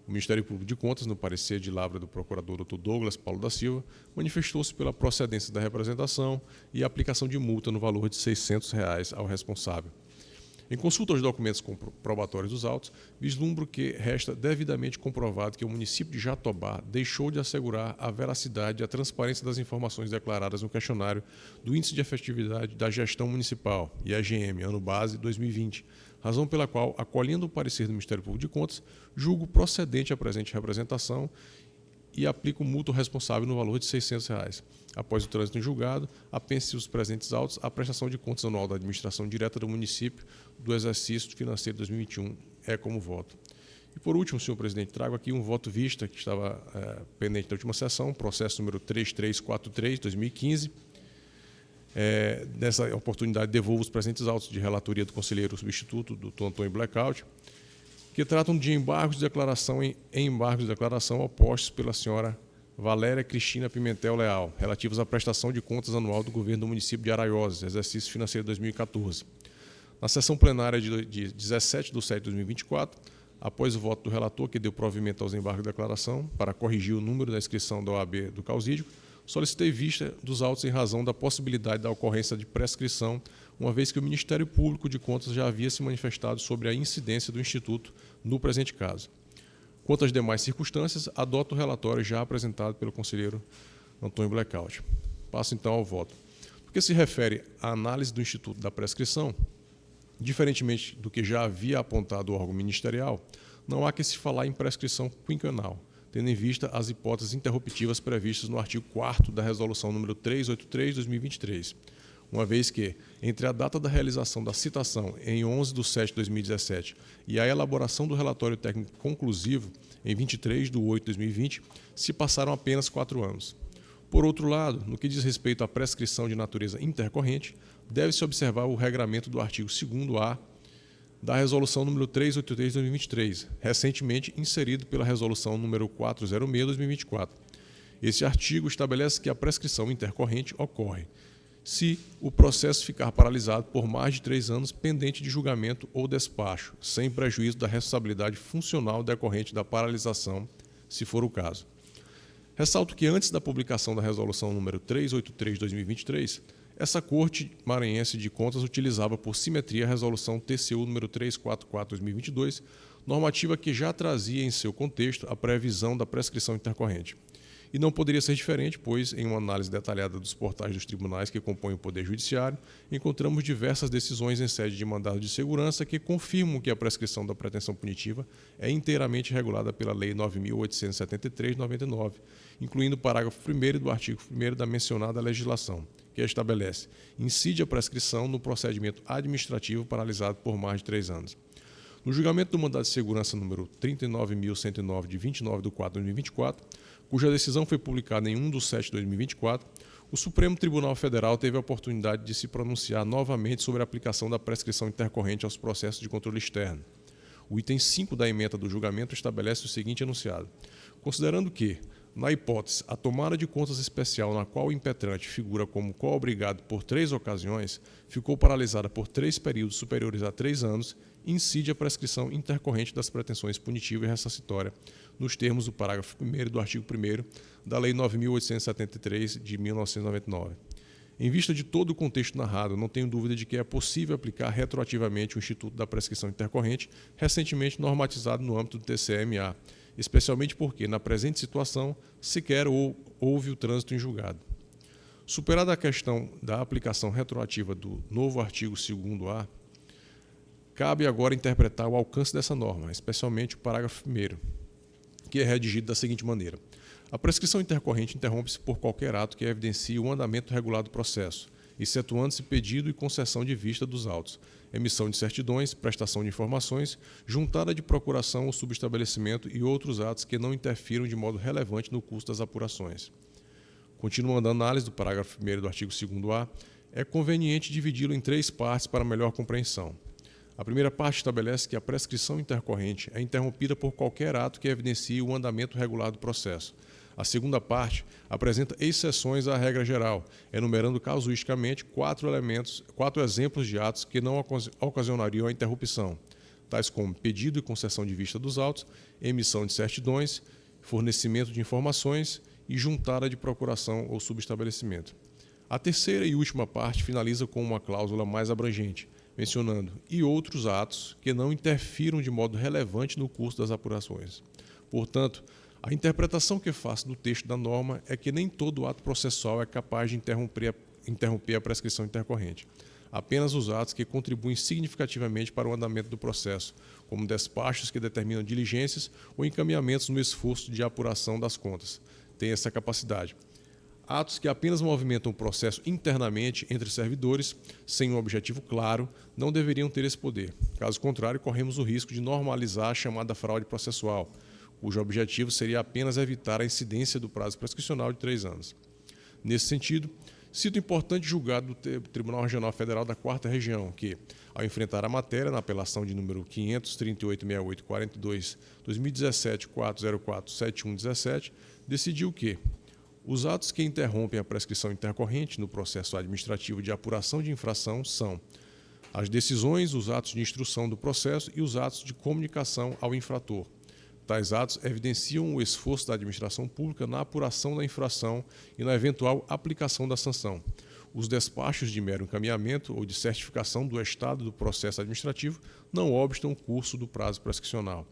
O Ministério Público de Contas, no parecer de lavra do procurador Dr. Douglas Paulo da Silva, manifestou-se pela procedência da representação e a aplicação de multa no valor de R$ 600 ao responsável. Em consulta aos documentos comprobatórios dos autos, vislumbro que resta devidamente comprovado que o município de Jatobá deixou de assegurar a veracidade e a transparência das informações declaradas no questionário do Índice de Efetividade da Gestão Municipal, IEGM, ano base 2020, razão pela qual, acolhendo o parecer do Ministério Público de Contas, julgo procedente a presente representação e aplico multa ao responsável no valor de R$ 600. Após o trânsito em julgado, apense os presentes autos à prestação de contas anual da administração direta do município do exercício financeiro de 2021. É como voto. E por último, senhor presidente, trago aqui um voto vista que estava pendente da última sessão, processo número 3343/2015. Nessa oportunidade, devolvo os presentes autos de relatoria do conselheiro substituto, Dr. Antônio Blackout, que tratam de embargos de declaração em embargos de declaração opostos pela senhora Valéria Cristina Pimentel Leal, relativos à prestação de contas anual do governo do município de Araioses, exercício financeiro 2014. Na sessão plenária de 17/7/2024, após o voto do relator, que deu provimento aos embargos de declaração para corrigir o número da inscrição da OAB do Causídico, solicitei vista dos autos em razão da possibilidade da ocorrência de prescrição, uma vez que o Ministério Público de Contas já havia se manifestado sobre a incidência do Instituto no presente caso. Quanto às demais circunstâncias, adoto o relatório já apresentado pelo conselheiro Antônio Blackout. Passo então ao voto. No que se refere à análise do Instituto da prescrição, diferentemente do que já havia apontado o órgão ministerial, não há que se falar em prescrição quinquenal, tendo em vista as hipóteses interruptivas previstas no artigo 4º da Resolução número 383/2023, uma vez que, entre a data da realização da citação, em 11/7/2017, e a elaboração do relatório técnico conclusivo, em 23/8/2020, se passaram apenas 4 anos. Por outro lado, no que diz respeito à prescrição de natureza intercorrente, deve-se observar o regramento do artigo 2º-A da Resolução número 383/2023, recentemente inserido pela Resolução número 406/2024. Esse artigo estabelece que a prescrição intercorrente ocorre se o processo ficar paralisado por mais de 3 anos pendente de julgamento ou despacho, sem prejuízo da responsabilidade funcional decorrente da paralisação, se for o caso. Ressalto que antes da publicação da Resolução número 383/2023, essa Corte Maranhense de Contas utilizava por simetria a Resolução TCU número 344/2022, normativa que já trazia em seu contexto a previsão da prescrição intercorrente. E não poderia ser diferente, pois, em uma análise detalhada dos portais dos tribunais que compõem o Poder Judiciário, encontramos diversas decisões em sede de mandado de segurança que confirmam que a prescrição da pretensão punitiva é inteiramente regulada pela Lei 9.873/99, incluindo o parágrafo 1º do artigo 1º da mencionada legislação, que a estabelece. Incide a prescrição no procedimento administrativo paralisado por mais de 3 anos. No julgamento do mandado de segurança número 39.109, de 29/4/2024, cuja decisão foi publicada em 1/7/2024, o Supremo Tribunal Federal teve a oportunidade de se pronunciar novamente sobre a aplicação da prescrição intercorrente aos processos de controle externo. O item 5 da ementa do julgamento estabelece o seguinte enunciado: considerando que, na hipótese, a tomada de contas especial na qual o impetrante figura como co-obrigado por 3 ocasiões ficou paralisada por 3 períodos superiores a 3 anos, incide a prescrição intercorrente das pretensões punitiva e ressarcitória, nos termos do parágrafo 1º do artigo 1º da Lei 9.873, de 1999. Em vista de todo o contexto narrado, não tenho dúvida de que é possível aplicar retroativamente o Instituto da Prescrição Intercorrente, recentemente normatizado no âmbito do TCE-MA, especialmente porque, na presente situação, sequer houve o trânsito em julgado. Superada a questão da aplicação retroativa do novo artigo 2º-A, cabe agora interpretar o alcance dessa norma, especialmente o parágrafo 1º, que é redigido da seguinte maneira: a prescrição intercorrente interrompe-se por qualquer ato que evidencie o andamento regular do processo, excetuando-se pedido e concessão de vista dos autos, emissão de certidões, prestação de informações, juntada de procuração ou subestabelecimento e outros atos que não interfiram de modo relevante no curso das apurações. Continuando a análise do parágrafo 1º do artigo 2º-A, é conveniente dividi-lo em 3 partes para melhor compreensão. A primeira parte estabelece que a prescrição intercorrente é interrompida por qualquer ato que evidencie o andamento regular do processo. A segunda parte apresenta exceções à regra geral, enumerando casuisticamente 4 exemplos de atos que não ocasionariam a interrupção, tais como pedido e concessão de vista dos autos, emissão de certidões, fornecimento de informações e juntada de procuração ou subestabelecimento. A terceira e última parte finaliza com uma cláusula mais abrangente, mencionando e outros atos que não interfiram de modo relevante no curso das apurações. Portanto, a interpretação que faço do texto da norma é que nem todo ato processual é capaz de interromper a prescrição intercorrente. Apenas os atos que contribuem significativamente para o andamento do processo, como despachos que determinam diligências ou encaminhamentos no esforço de apuração das contas, têm essa capacidade. Atos que apenas movimentam o processo internamente entre servidores, sem um objetivo claro, não deveriam ter esse poder. Caso contrário, corremos o risco de normalizar a chamada fraude processual, cujo objetivo seria apenas evitar a incidência do prazo prescricional de 3 anos. Nesse sentido, cito o importante julgado do Tribunal Regional Federal da 4ª Região, que, ao enfrentar a matéria na apelação de número 538.6842/2017-404-7117, decidiu que os atos que interrompem a prescrição intercorrente no processo administrativo de apuração de infração são as decisões, os atos de instrução do processo e os atos de comunicação ao infrator. Tais atos evidenciam o esforço da administração pública na apuração da infração e na eventual aplicação da sanção. Os despachos de mero encaminhamento ou de certificação do estado do processo administrativo não obstam o curso do prazo prescricional.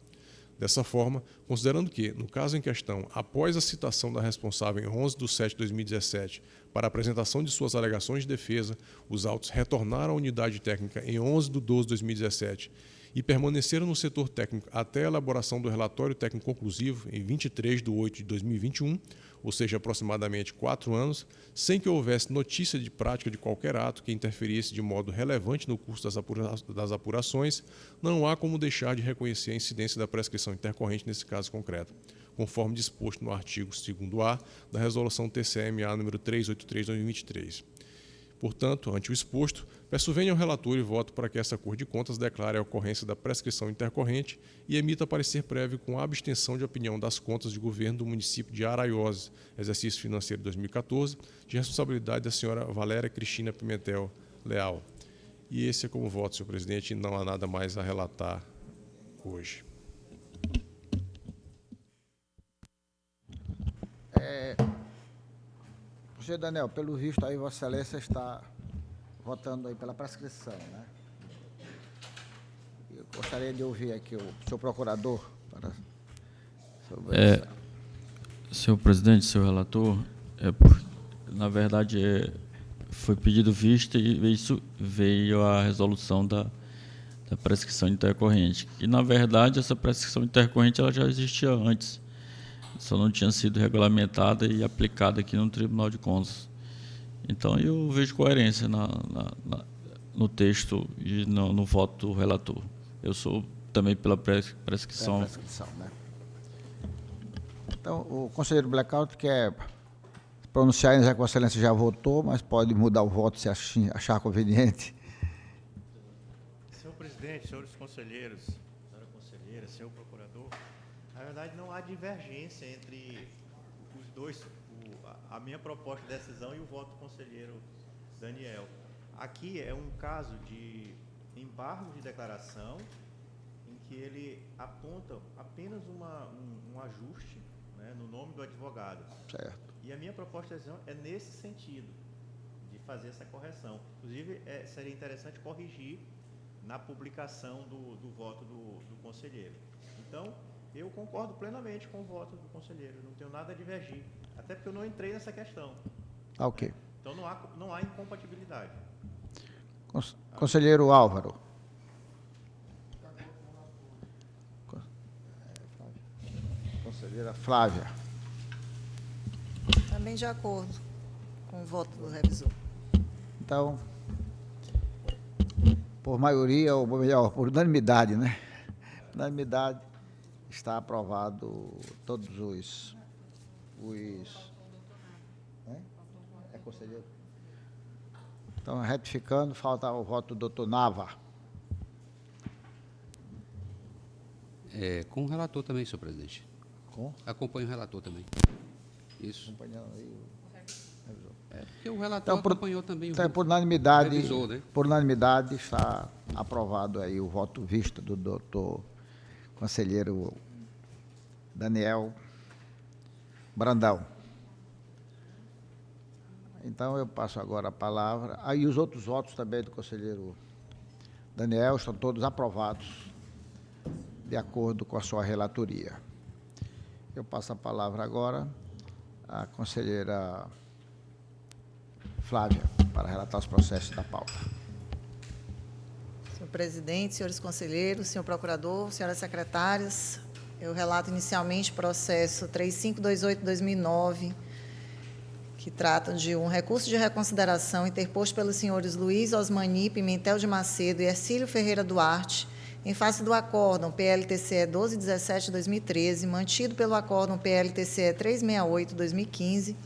Dessa forma, considerando que, no caso em questão, após a citação da responsável em 11/7/2017 para a apresentação de suas alegações de defesa, os autos retornaram à unidade técnica em 11/12/2017 e permaneceram no setor técnico até a elaboração do relatório técnico conclusivo em 23/8/2021, ou seja, aproximadamente 4 anos, sem que houvesse notícia de prática de qualquer ato que interferisse de modo relevante no curso das apurações, não há como deixar de reconhecer a incidência da prescrição intercorrente nesse caso concreto, conforme disposto no artigo 2º-A da Resolução TCE-MA número 383/2023. Portanto, ante o exposto, peço venha ao relator e voto para que essa Corte de Contas declare a ocorrência da prescrição intercorrente e emita parecer prévio com a abstenção de opinião das contas de governo do município de Araioses, exercício financeiro 2014, de responsabilidade da senhora Valéria Cristina Pimentel Leal. E esse é como voto, senhor presidente, e não há nada mais a relatar hoje. Senhor Daniel, pelo visto aí, Vossa Excelência está votando aí pela prescrição, né? Eu gostaria de ouvir aqui o senhor procurador para sobre isso. Senhor presidente, senhor relator, na verdade foi pedido vista e veio a resolução da prescrição intercorrente. E, na verdade, essa prescrição intercorrente ela já existia antes, só não tinha sido regulamentada e aplicada aqui no Tribunal de Contas. Então, eu vejo coerência no texto e no voto do relator. Eu sou também pela prescrição. Né? Então, o conselheiro Blackout quer pronunciar, já que Vossa Excelência já votou, mas pode mudar o voto se achar conveniente. Senhor presidente, senhores conselheiros, senhora conselheira, senhor procurador, na verdade não há divergência entre os dois, a minha proposta de decisão e o voto do conselheiro Daniel. Aqui é um caso de embargo de declaração em que ele aponta apenas um ajuste, né, no nome do advogado. Certo. E a minha proposta de decisão é nesse sentido, de fazer essa correção. Inclusive, seria interessante corrigir na publicação do voto do conselheiro. Então, eu concordo plenamente com o voto do conselheiro, não tenho nada a divergir, até porque eu não entrei nessa questão. Ok. Né? Então, não há incompatibilidade. Conselheiro Álvaro. Conselheira Flávia. Também de acordo com o voto do revisor. Então, por maioria, ou melhor, por unanimidade, né? Unanimidade, está aprovado todos os é conselheiro? Então, retificando, falta o voto do doutor Nava. Com o relator também, senhor presidente. Com? Acompanho o relator também. Isso. Acompanhando aí o revisor. Porque o relator acompanhou também o então, por unanimidade, revisor, né? Por unanimidade, está aprovado aí o voto visto do doutor conselheiro Daniel Brandão. Então, eu passo agora a palavra. Aí os outros votos também do conselheiro Daniel estão todos aprovados, de acordo com a sua relatoria. Eu passo a palavra agora à conselheira Flávia, para relatar os processos da pauta. Senhor presidente, senhores conselheiros, senhor procurador, senhoras secretárias, eu relato inicialmente o processo 3528-2009, que trata de um recurso de reconsideração interposto pelos senhores Luiz Osmani Pimentel de Macedo e Ercílio Ferreira Duarte, em face do acórdão PLTCE 1217/2013, mantido pelo acórdão PLTCE 368/2015,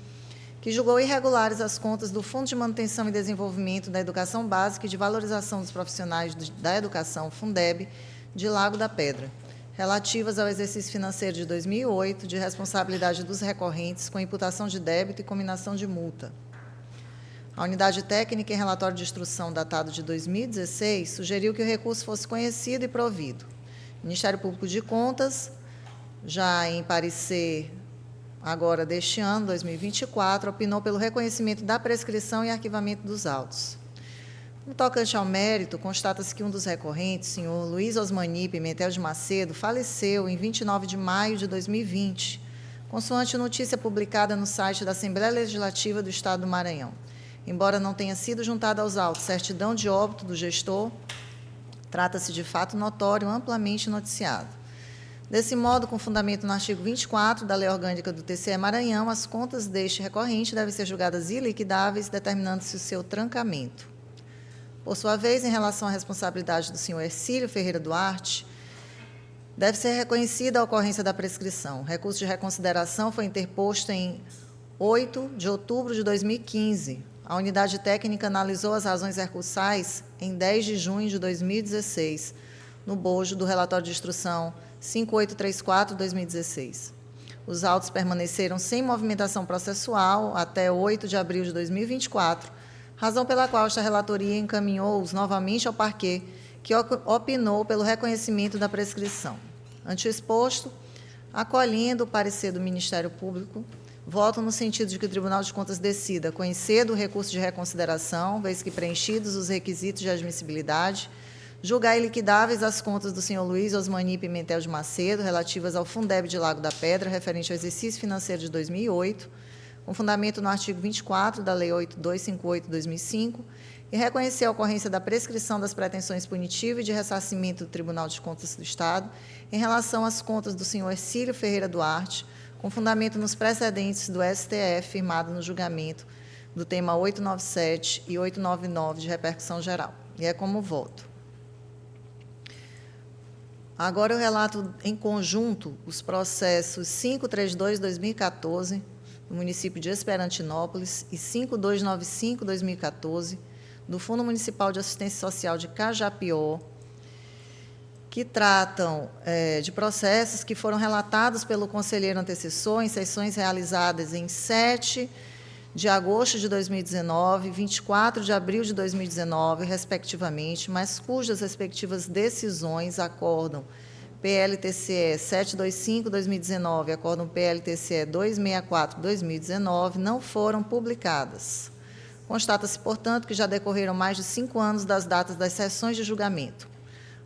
que julgou irregulares as contas do Fundo de Manutenção e Desenvolvimento da Educação Básica e de Valorização dos Profissionais da Educação, Fundeb, de Lago da Pedra, relativas ao exercício financeiro de 2008, de responsabilidade dos recorrentes, com imputação de débito e cominação de multa. A unidade técnica, em relatório de instrução datado de 2016, sugeriu que o recurso fosse conhecido e provido. O Ministério Público de Contas, já em parecer agora deste ano, 2024, opinou pelo reconhecimento da prescrição e arquivamento dos autos. No tocante ao mérito, constata-se que um dos recorrentes, senhor Luiz Osmani Pimentel de Macedo, faleceu em 29 de maio de 2020, consoante notícia publicada no site da Assembleia Legislativa do Estado do Maranhão. Embora não tenha sido juntada aos autos certidão de óbito do gestor, trata-se de fato notório, amplamente noticiado. Desse modo, com fundamento no artigo 24 da Lei Orgânica do TCE Maranhão, as contas deste recorrente devem ser julgadas iliquidáveis, determinando-se o seu trancamento. Por sua vez, em relação à responsabilidade do senhor Ercílio Ferreira Duarte, deve ser reconhecida a ocorrência da prescrição. O recurso de reconsideração foi interposto em 8 de outubro de 2015. A unidade técnica analisou as razões recursais em 10 de junho de 2016, no bojo do relatório de instrução 5834/2016. Os autos permaneceram sem movimentação processual até 8 de abril de 2024, razão pela qual esta relatoria encaminhou-os novamente ao parquê, que opinou pelo reconhecimento da prescrição. Ante o exposto, acolhendo o parecer do Ministério Público, voto no sentido de que o Tribunal de Contas decida conhecer do recurso de reconsideração, vez que preenchidos os requisitos de admissibilidade, julgar iliquidáveis as contas do senhor Luiz Osmani Pimentel de Macedo, relativas ao Fundeb de Lago da Pedra, referente ao exercício financeiro de 2008, com fundamento no artigo 24 da Lei 8258/2005, e reconhecer a ocorrência da prescrição das pretensões punitivas e de ressarcimento do Tribunal de Contas do Estado em relação às contas do senhor Ercílio Ferreira Duarte, com fundamento nos precedentes do STF, firmado no julgamento do tema 897 e 899 de repercussão geral. E é como voto. Agora eu relato em conjunto os processos 532/2014, do município de Esperantinópolis, e 5295/2014, do Fundo Municipal de Assistência Social de Cajapió, que tratam de processos que foram relatados pelo conselheiro antecessor em sessões realizadas em 7 de agosto de 2019, 24 de abril de 2019, respectivamente, mas cujas respectivas decisões, acórdão PLTCE 725/2019 e acórdão PLTCE 264/2019, não foram publicadas. Constata-se, portanto, que já decorreram mais de 5 anos das datas das sessões de julgamento.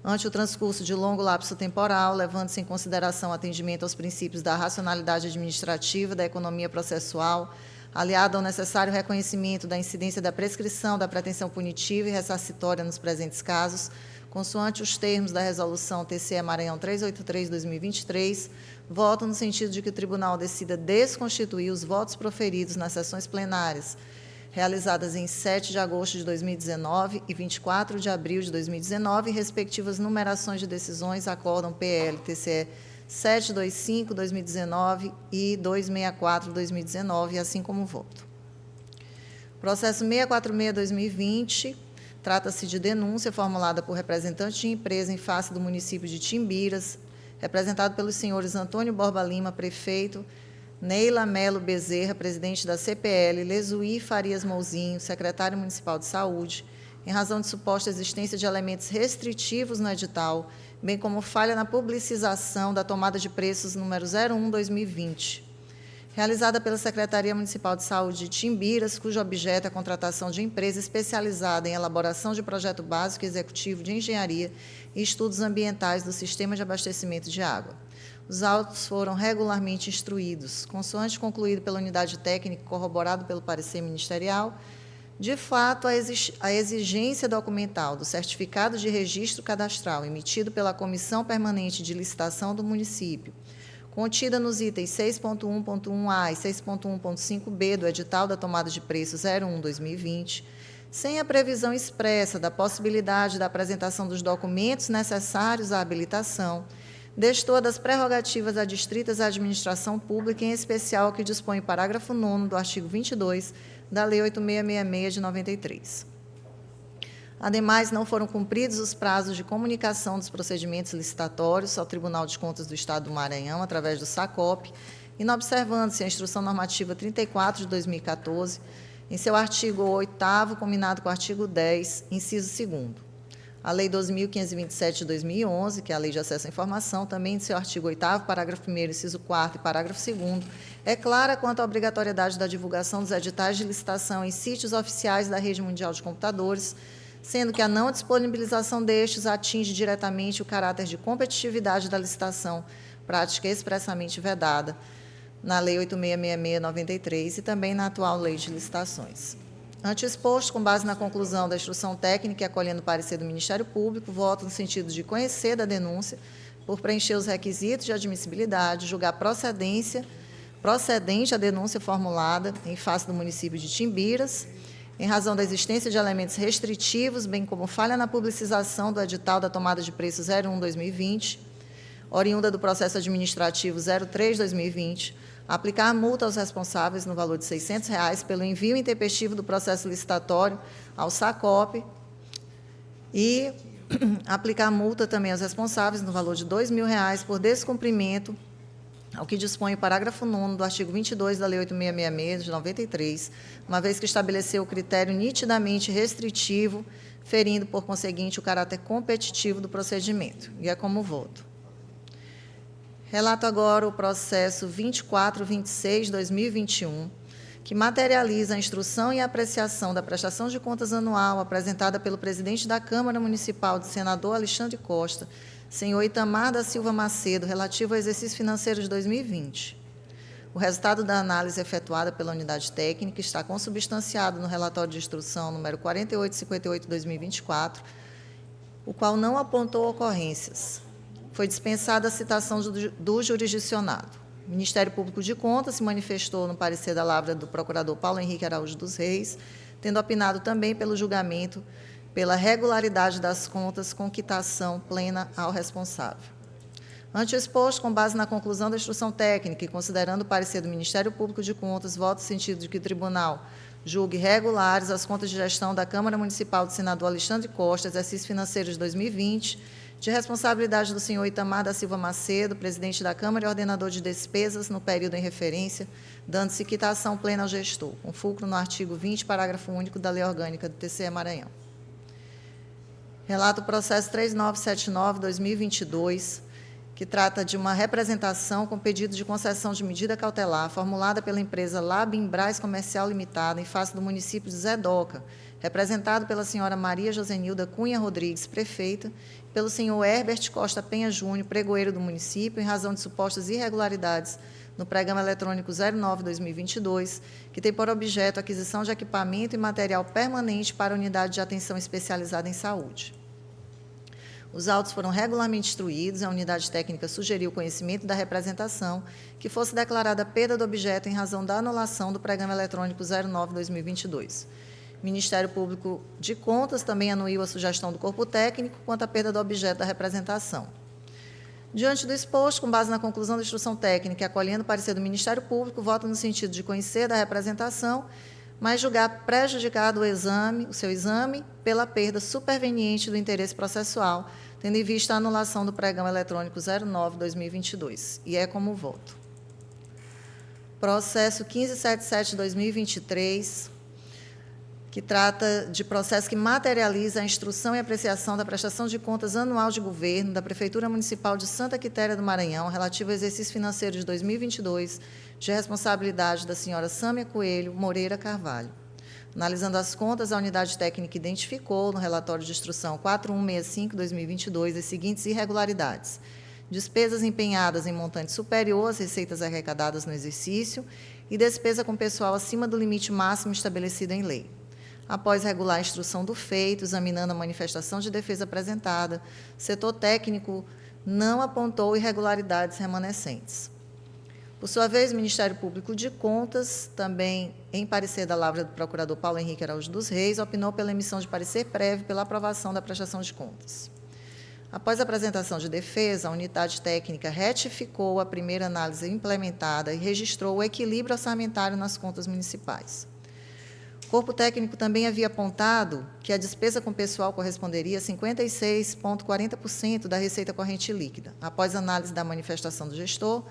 Ante o transcurso de longo lapso temporal, levando-se em consideração o atendimento aos princípios da racionalidade administrativa, da economia processual, aliado ao necessário reconhecimento da incidência da prescrição da pretensão punitiva e ressarcitória nos presentes casos, consoante os termos da Resolução TCE Maranhão 383/2023, voto no sentido de que o Tribunal decida desconstituir os votos proferidos nas sessões plenárias realizadas em 7 de agosto de 2019 e 24 de abril de 2019, respectivas numerações de decisões, acórdão PL-TCE 725/2019 e 264/2019, assim como voto. Processo 646/2020, trata-se de denúncia formulada por representante de empresa em face do município de Timbiras, representado pelos senhores Antônio Borba Lima, prefeito, Neila Melo Bezerra, presidente da CPL, Lesuí Farias Mouzinho, secretário municipal de saúde, em razão de suposta existência de elementos restritivos no edital, bem como falha na publicização da tomada de preços número 01/2020, realizada pela Secretaria Municipal de Saúde de Timbiras, cujo objeto é a contratação de empresa especializada em elaboração de projeto básico e executivo de engenharia e estudos ambientais do sistema de abastecimento de água. Os autos foram regularmente instruídos, consoante concluído pela unidade técnica, corroborado pelo parecer ministerial. De fato, a exigência documental do certificado de registro cadastral emitido pela Comissão Permanente de Licitação do município, contida nos itens 6.1.1a e 6.1.5b do edital da tomada de preços 01/2020, sem a previsão expressa da possibilidade da apresentação dos documentos necessários à habilitação, destoa das prerrogativas adstritas à administração pública, em especial que dispõe o parágrafo 9º do artigo 22 da Lei 8666 de 93. Ademais, não foram cumpridos os prazos de comunicação dos procedimentos licitatórios ao Tribunal de Contas do Estado do Maranhão, através do SACOP, inobservando-se a Instrução Normativa 34 de 2014, em seu artigo 8º, combinado com o artigo 10, inciso 2º. A Lei 12.527 de 2011, que é a Lei de Acesso à Informação, também em seu artigo 8º, parágrafo 1º, inciso 4º e parágrafo 2º, é clara quanto à obrigatoriedade da divulgação dos editais de licitação em sítios oficiais da Rede Mundial de Computadores, sendo que a não disponibilização destes atinge diretamente o caráter de competitividade da licitação, prática expressamente vedada na Lei 8666/93 e também na atual Lei de Licitações. Ante exposto, com base na conclusão da instrução técnica e acolhendo o parecer do Ministério Público, voto no sentido de conhecer da denúncia, por preencher os requisitos de admissibilidade, julgar procedente a denúncia formulada em face do município de Timbiras, em razão da existência de elementos restritivos, bem como falha na publicização do edital da tomada de preços 01/2020, oriunda do processo administrativo 03/2020, aplicar multa aos responsáveis no valor de R$ 600 pelo envio intempestivo do processo licitatório ao SACOP e aplicar multa também aos responsáveis no valor de R$ 2.000 por descumprimento ao que dispõe o parágrafo 9º do artigo 22 da Lei 8666 de 93, uma vez que estabeleceu o critério nitidamente restritivo, ferindo, por conseguinte, o caráter competitivo do procedimento. E é como voto. Relato agora o processo 2426/2021, que materializa a instrução e a apreciação da prestação de contas anual apresentada pelo presidente da Câmara Municipal, senador Alexandre Costa, senhor Itamar da Silva Macedo, relativo ao exercício financeiro de 2020. O resultado da análise efetuada pela unidade técnica está consubstanciado no relatório de instrução número 4858/2024, o qual não apontou ocorrências. Foi dispensada a citação do jurisdicionado. O Ministério Público de Contas se manifestou no parecer da lavra do procurador Paulo Henrique Araújo dos Reis, tendo opinado também pelo julgamento pela regularidade das contas com quitação plena ao responsável. Ante o exposto, com base na conclusão da instrução técnica e considerando o parecer do Ministério Público de Contas, voto no sentido de que o tribunal julgue regulares as contas de gestão da Câmara Municipal do Senador Alexandre Costa, exercício financeiro de 2020, de responsabilidade do senhor Itamar da Silva Macedo, presidente da Câmara e ordenador de despesas no período em referência, dando-se quitação plena ao gestor, com fulcro no artigo 20, parágrafo único da Lei Orgânica do TCE Maranhão. Relato o processo 3979-2022, que trata de uma representação com pedido de concessão de medida cautelar formulada pela empresa Labimbras Comercial Limitada em face do município de Zedoca, representado pela senhora Maria Josenilda Cunha Rodrigues, prefeita, e pelo senhor Herbert Costa Penha Júnior, pregoeiro do município, em razão de supostas irregularidades no Pregame Eletrônico 09-2022, que tem por objeto a aquisição de equipamento e material permanente para a unidade de atenção especializada em saúde. Os autos foram regularmente instruídos, a unidade técnica sugeriu o conhecimento da representação, que fosse declarada perda do objeto em razão da anulação do Pregame Eletrônico 09-2022. O Ministério Público de Contas também anuiu a sugestão do corpo técnico quanto à perda do objeto da representação. Diante do exposto, com base na conclusão da instrução técnica e acolhendo o parecer do Ministério Público, voto no sentido de conhecer da representação, mas julgar prejudicado o seu exame pela perda superveniente do interesse processual, tendo em vista a anulação do Pregame Eletrônico 09-2022. E é como voto. Processo 1577-2023, que trata de processo que materializa a instrução e apreciação da prestação de contas anual de governo da Prefeitura Municipal de Santa Quitéria do Maranhão, relativo ao exercício financeiro de 2022, de responsabilidade da senhora Sâmia Coelho Moreira Carvalho. Analisando as contas, a unidade técnica identificou, no relatório de instrução 4165-2022, as seguintes irregularidades: despesas empenhadas em montante superior às receitas arrecadadas no exercício e despesa com pessoal acima do limite máximo estabelecido em lei. Após regular a instrução do feito, examinando a manifestação de defesa apresentada, o setor técnico não apontou irregularidades remanescentes. Por sua vez, o Ministério Público de Contas, também em parecer da lavra do procurador Paulo Henrique Araújo dos Reis, opinou pela emissão de parecer prévio pela aprovação da prestação de contas. Após a apresentação de defesa, a unidade técnica retificou a primeira análise implementada e registrou o equilíbrio orçamentário nas contas municipais. O corpo técnico também havia apontado que a despesa com pessoal corresponderia a 56,40% da receita corrente líquida. Após a análise da manifestação do gestor,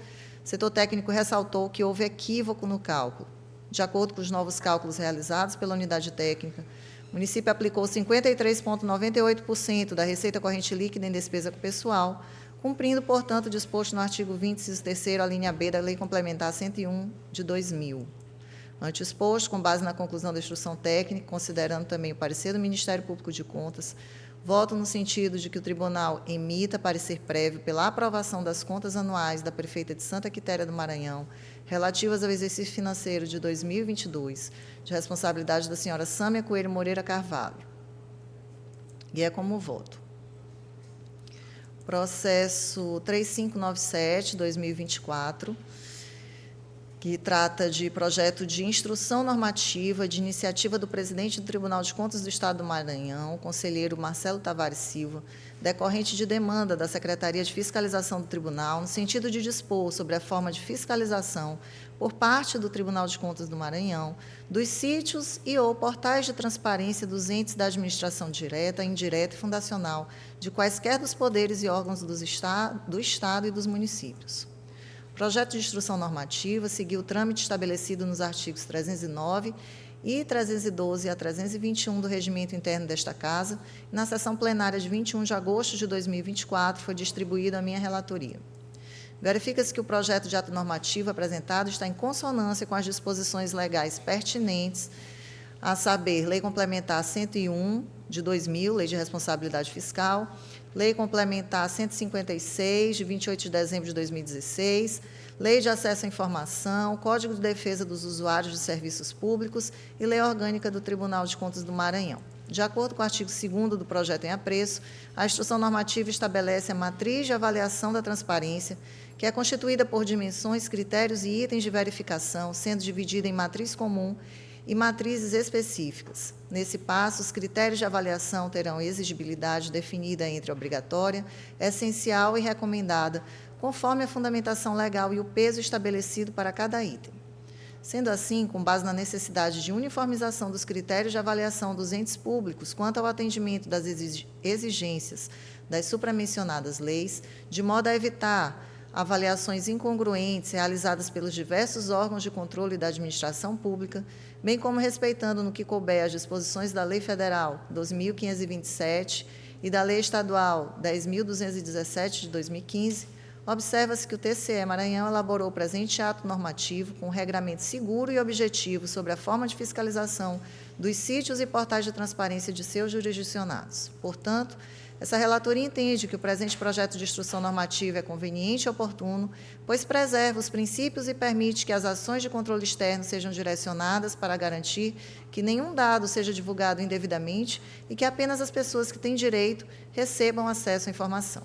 o setor técnico ressaltou que houve equívoco no cálculo. De acordo com os novos cálculos realizados pela unidade técnica, o município aplicou 53,98% da receita corrente líquida em despesa com pessoal, cumprindo, portanto, o disposto no artigo 20, inciso 3º, a linha B da Lei Complementar 101, de 2000. Ante o exposto, com base na conclusão da instrução técnica, considerando também o parecer do Ministério Público de Contas, voto no sentido de que o tribunal emita parecer prévio pela aprovação das contas anuais da prefeita de Santa Quitéria do Maranhão, relativas ao exercício financeiro de 2022, de responsabilidade da senhora Sâmia Coelho Moreira Carvalho. E é como voto. Processo 3597-2024, que trata de projeto de instrução normativa de iniciativa do presidente do Tribunal de Contas do Estado do Maranhão, o conselheiro Marcelo Tavares Silva, decorrente de demanda da Secretaria de Fiscalização do Tribunal, no sentido de dispor sobre a forma de fiscalização por parte do Tribunal de Contas do Maranhão, dos sítios e ou portais de transparência dos entes da administração direta, indireta e fundacional, de quaisquer dos poderes e órgãos do Estado e dos municípios. O projeto de instrução normativa seguiu o trâmite estabelecido nos artigos 309 e 312 a 321 do Regimento Interno desta Casa, e na sessão plenária de 21 de agosto de 2024 foi distribuído à minha relatoria. Verifica-se que o projeto de ato normativo apresentado está em consonância com as disposições legais pertinentes, a saber, Lei Complementar 101 de 2000, Lei de Responsabilidade Fiscal, Lei Complementar 156, de 28 de dezembro de 2016, Lei de Acesso à Informação, Código de Defesa dos Usuários de Serviços Públicos e Lei Orgânica do Tribunal de Contas do Maranhão. De acordo com o artigo 2º do projeto em apreço, a instrução normativa estabelece a matriz de avaliação da transparência, que é constituída por dimensões, critérios e itens de verificação, sendo dividida em matriz comum e matrizes específicas. Nesse passo, os critérios de avaliação terão exigibilidade definida entre obrigatória, essencial e recomendada, conforme a fundamentação legal e o peso estabelecido para cada item. Sendo assim, com base na necessidade de uniformização dos critérios de avaliação dos entes públicos quanto ao atendimento das exigências das supramencionadas leis, de modo a evitar avaliações incongruentes realizadas pelos diversos órgãos de controle da administração pública, bem como respeitando no que couber as disposições da Lei Federal 12.527 e da Lei Estadual 10.217 de 2015, observa-se que o TCE Maranhão elaborou o presente ato normativo com um regramento seguro e objetivo sobre a forma de fiscalização dos sítios e portais de transparência de seus jurisdicionados. Portanto, essa relatoria entende que o presente projeto de instrução normativa é conveniente e oportuno, pois preserva os princípios e permite que as ações de controle externo sejam direcionadas para garantir que nenhum dado seja divulgado indevidamente e que apenas as pessoas que têm direito recebam acesso à informação.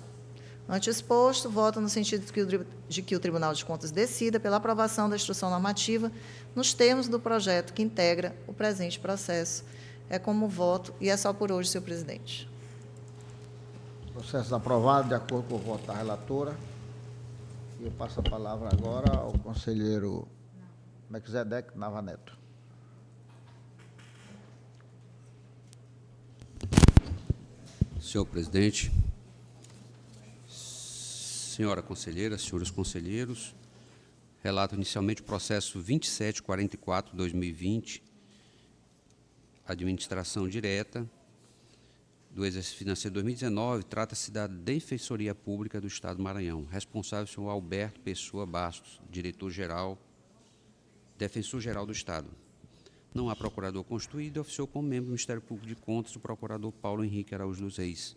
Ante o exposto, voto no sentido de que o Tribunal de Contas decida pela aprovação da instrução normativa nos termos do projeto que integra o presente processo. É como voto e é só por hoje, senhor presidente. Processo aprovado de acordo com o voto da relatora. E eu passo a palavra agora ao conselheiro Melquisedeque Nava Neto. Senhor presidente, senhora conselheira, senhores conselheiros, relato inicialmente o processo 2744/2020, administração direta do exercício financeiro 2019, trata-se da Defensoria Pública do Estado do Maranhão, responsável o senhor Alberto Pessoa Bastos, diretor-geral, defensor-geral do Estado. Não há procurador constituído e oficiou como membro do Ministério Público de Contas o procurador Paulo Henrique Araújo dos Reis.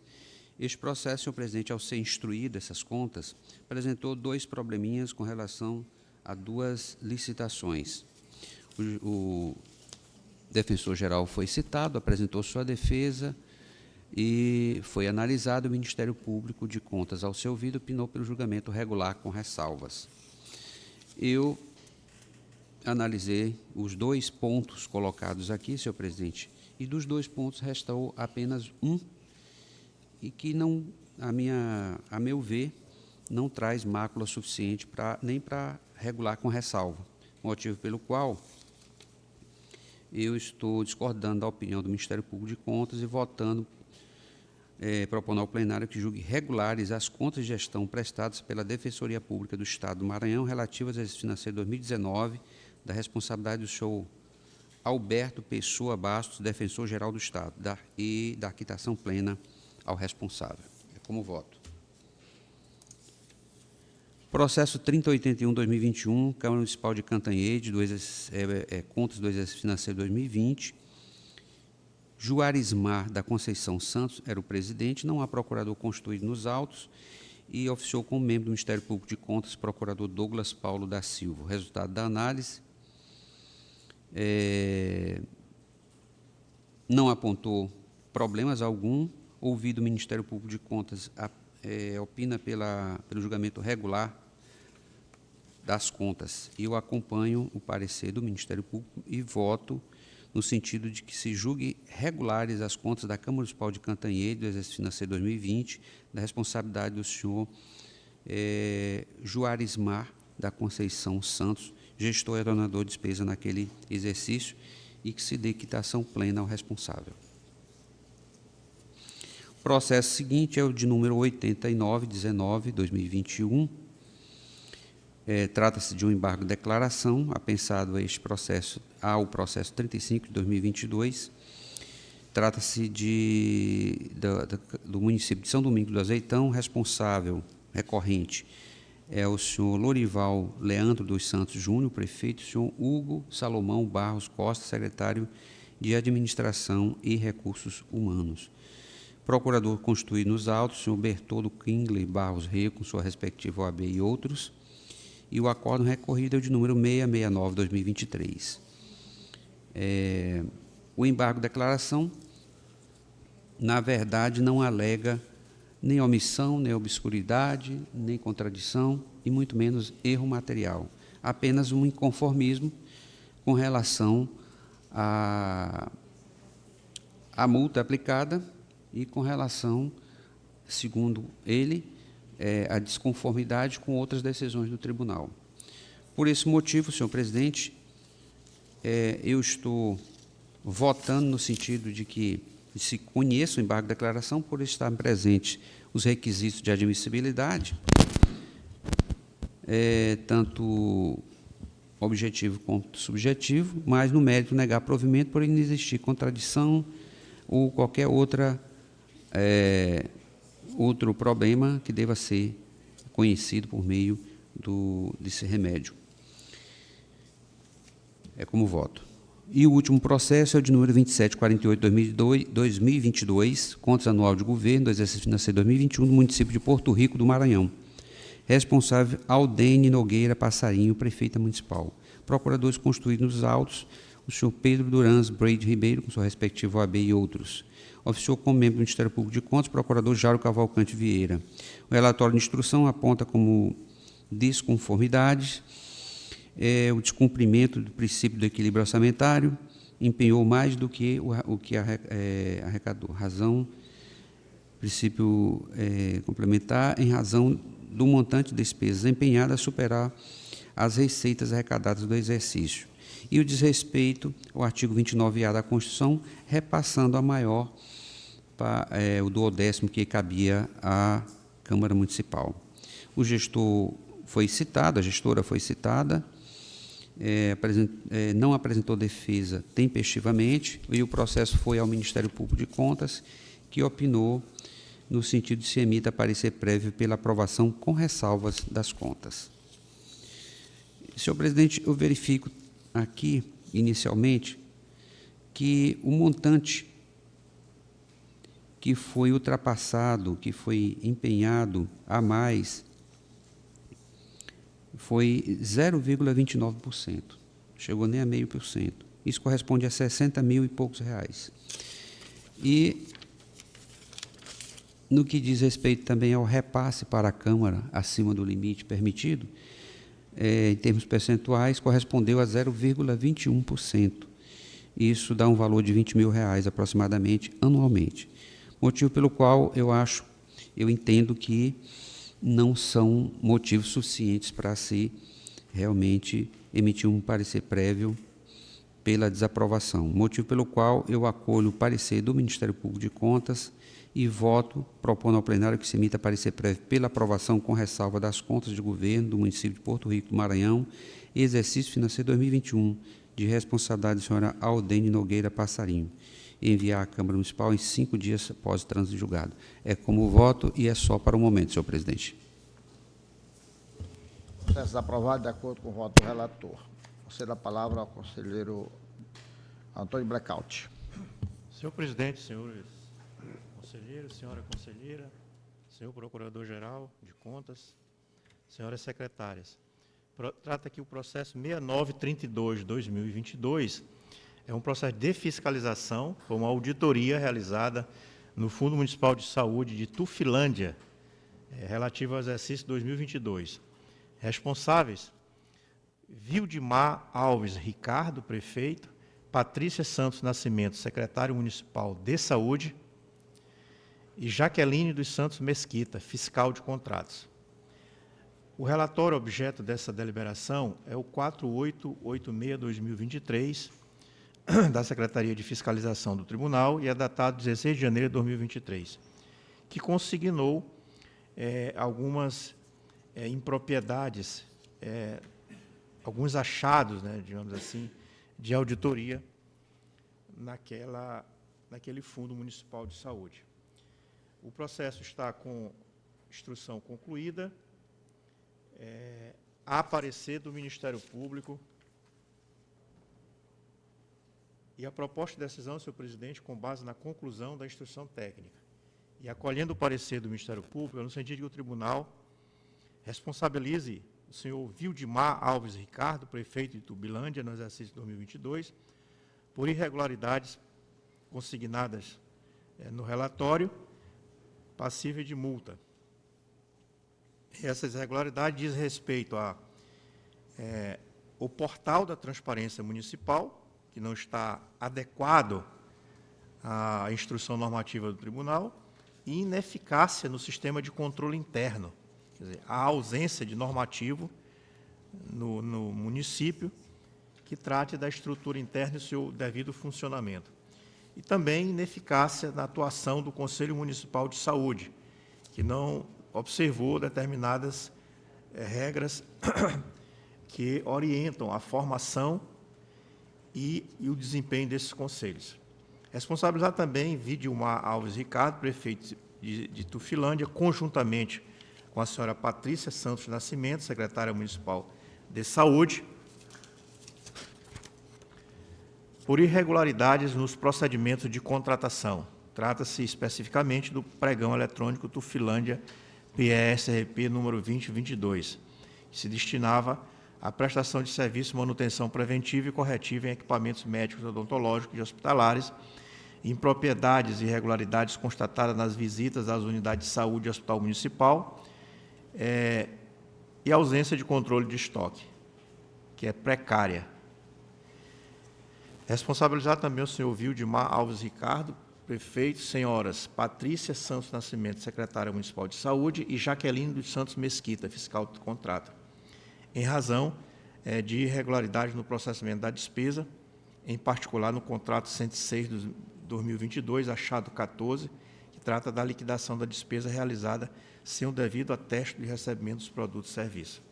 Este processo, senhor presidente, ao ser instruído essas contas, apresentou dois probleminhas com relação a duas licitações. O defensor-geral foi citado, apresentou sua defesa e foi analisado. O Ministério Público de Contas, ao ser ouvido, opinou pelo julgamento regular com ressalvas. Eu analisei os dois pontos colocados aqui, senhor presidente, e dos dois pontos restou apenas um, e que não, a meu ver, não traz mácula suficiente nem para regular com ressalva, motivo pelo qual eu estou discordando da opinião do Ministério Público de Contas e votando, propondo ao plenário que julgue regulares as contas de gestão prestadas pela Defensoria Pública do Estado do Maranhão relativas ao exercício financeiro 2019, da responsabilidade do senhor Alberto Pessoa Bastos, defensor-geral do Estado, e da quitação plena ao responsável. É como voto. Processo 3081/2021, Câmara Municipal de Cantanhede, contas do exercício financeiro 2020. Juarismar da Conceição Santos era o presidente, não há procurador constituído nos autos e oficiou como membro do Ministério Público de Contas o procurador Douglas Paulo da Silva. O resultado da análise não apontou problemas algum. Ouvido o Ministério Público de Contas, opina pelo julgamento regular das contas. E eu acompanho o parecer do Ministério Público e voto no sentido de que se julgue regulares as contas da Câmara Municipal de Cantanhede, do exercício financeiro 2020, da responsabilidade do senhor Juarismar da Conceição Santos, gestor e donador de despesa naquele exercício, e que se dê quitação plena ao responsável. O processo seguinte é o de número 8919/2021. Trata-se de um embargo de declaração, apensado ao processo 35 de 2022. Trata-se do município de São Domingos do Azeitão. Responsável recorrente é o senhor Lorival Leandro dos Santos Júnior, prefeito, o senhor Hugo Salomão Barros Costa, secretário de Administração e Recursos Humanos. Procurador constituído nos autos, o senhor Bertoldo Kingley Barros Rei, com sua respectiva OAB e outros. E o acórdão recorrido é o de número 669/2023. O embargo de declaração, na verdade, não alega nem omissão, nem obscuridade, nem contradição, e muito menos erro material. Apenas um inconformismo com relação à multa aplicada e com relação, segundo ele, à desconformidade com outras decisões do tribunal. Por esse motivo, senhor presidente, eu estou votando no sentido de que se conheça o embargo de declaração por estar presente os requisitos de admissibilidade, tanto objetivo quanto subjetivo, mas no mérito negar provimento por inexistir contradição ou qualquer outro problema que deva ser conhecido por meio desse remédio. É como voto. E o último processo é o de número 2748/2022, contas anual de governo do exercício financeiro 2021 do município de Porto Rico do Maranhão. Responsável, Aldene Nogueira Passarinho, prefeita municipal. Procuradores constituídos nos autos, o senhor Pedro Duranz Brade Ribeiro, com sua respectiva OAB e outros. Oficiou como membro do Ministério Público de Contas, procurador Jairo Cavalcante Vieira. O relatório de instrução aponta como desconformidades o descumprimento do princípio do equilíbrio orçamentário, empenhou mais do que o que arrecadou. Razão, princípio complementar, em razão do montante de despesas empenhadas a superar as receitas arrecadadas do exercício. E o desrespeito ao artigo 29A da Constituição, repassando a maior, o duodécimo que cabia à Câmara Municipal. O gestor foi citado, a gestora foi citada, não apresentou defesa tempestivamente, e o processo foi ao Ministério Público de Contas, que opinou no sentido de se emita parecer prévio pela aprovação com ressalvas das contas. Senhor presidente, eu verifico aqui, inicialmente, que o montante que foi ultrapassado, que foi empenhado a mais, foi 0,29%, chegou nem a 0,5%. Isso corresponde a 60 mil e poucos reais. E, no que diz respeito também ao repasse para a Câmara, acima do limite permitido, em termos percentuais, correspondeu a 0,21%. Isso dá um valor de 20 mil reais, aproximadamente, anualmente. Motivo pelo qual eu entendo que não são motivos suficientes para se realmente emitir um parecer prévio pela desaprovação. Motivo pelo qual eu acolho o parecer do Ministério Público de Contas e voto, propondo ao plenário que se emita parecer prévio pela aprovação com ressalva das contas de governo do município de Porto Rico do Maranhão, exercício financeiro 2021, de responsabilidade da senhora Aldene Nogueira Passarinho, e enviar à Câmara Municipal em 5 dias após o trânsito julgado. É como voto e é só para o momento, senhor presidente. Processo aprovado de acordo com o voto do relator. Concedo a palavra ao conselheiro Antônio Blackout. Senhor presidente, senhores conselheiros, senhora conselheira, senhor procurador-geral de contas, senhoras secretárias. Trata aqui o processo 6932/2022, é um processo de fiscalização por uma auditoria realizada no Fundo Municipal de Saúde de Tufilândia, relativo ao exercício 2022. Responsáveis: Vildemar Alves Ricardo, prefeito, Patrícia Santos Nascimento, secretário municipal de Saúde, e Jaqueline dos Santos Mesquita, fiscal de contratos. O relatório objeto dessa deliberação é o 4886/2023, da Secretaria de Fiscalização do Tribunal, e é datado 16 de janeiro de 2023, que consignou algumas impropriedades, alguns achados, digamos assim, de auditoria naquele Fundo Municipal de Saúde. O processo está com instrução concluída, a parecer do Ministério Público, e a proposta de decisão, senhor presidente, com base na conclusão da instrução técnica, e acolhendo o parecer do Ministério Público, no sentido de que o tribunal responsabilize o senhor Vildemar Alves Ricardo, prefeito de Tubilândia, no exercício 2022, por irregularidades consignadas no relatório, passível de multa. Essas irregularidades dizem respeito ao portal da transparência municipal, que não está adequado à instrução normativa do tribunal, e ineficácia no sistema de controle interno. Quer dizer, a ausência de normativo no município que trate da estrutura interna e seu devido funcionamento. E também ineficácia na atuação do Conselho Municipal de Saúde, que não observou determinadas regras que orientam a formação e o desempenho desses conselhos. Responsabilizar também Vidilmar Alves Ricardo, prefeito de Tufilândia, conjuntamente com a senhora Patrícia Santos Nascimento, secretária municipal de Saúde, por irregularidades nos procedimentos de contratação. Trata-se especificamente do pregão eletrônico Tufilândia PESRP número 2022, que se destinava à prestação de serviço, manutenção preventiva e corretiva em equipamentos médicos, odontológicos e hospitalares, impropriedades e irregularidades constatadas nas visitas às unidades de saúde e hospital municipal, e ausência de controle de estoque, que é precária. Responsabilizar também o senhor Vildemar Alves Ricardo, prefeito, senhoras Patrícia Santos Nascimento, secretária municipal de saúde, e Jaqueline dos Santos Mesquita, fiscal do contrato, em razão de irregularidade no processamento da despesa, em particular no contrato 106 de 2022, achado 14, que trata da liquidação da despesa realizada sem o devido ateste de recebimento dos produtos e serviços.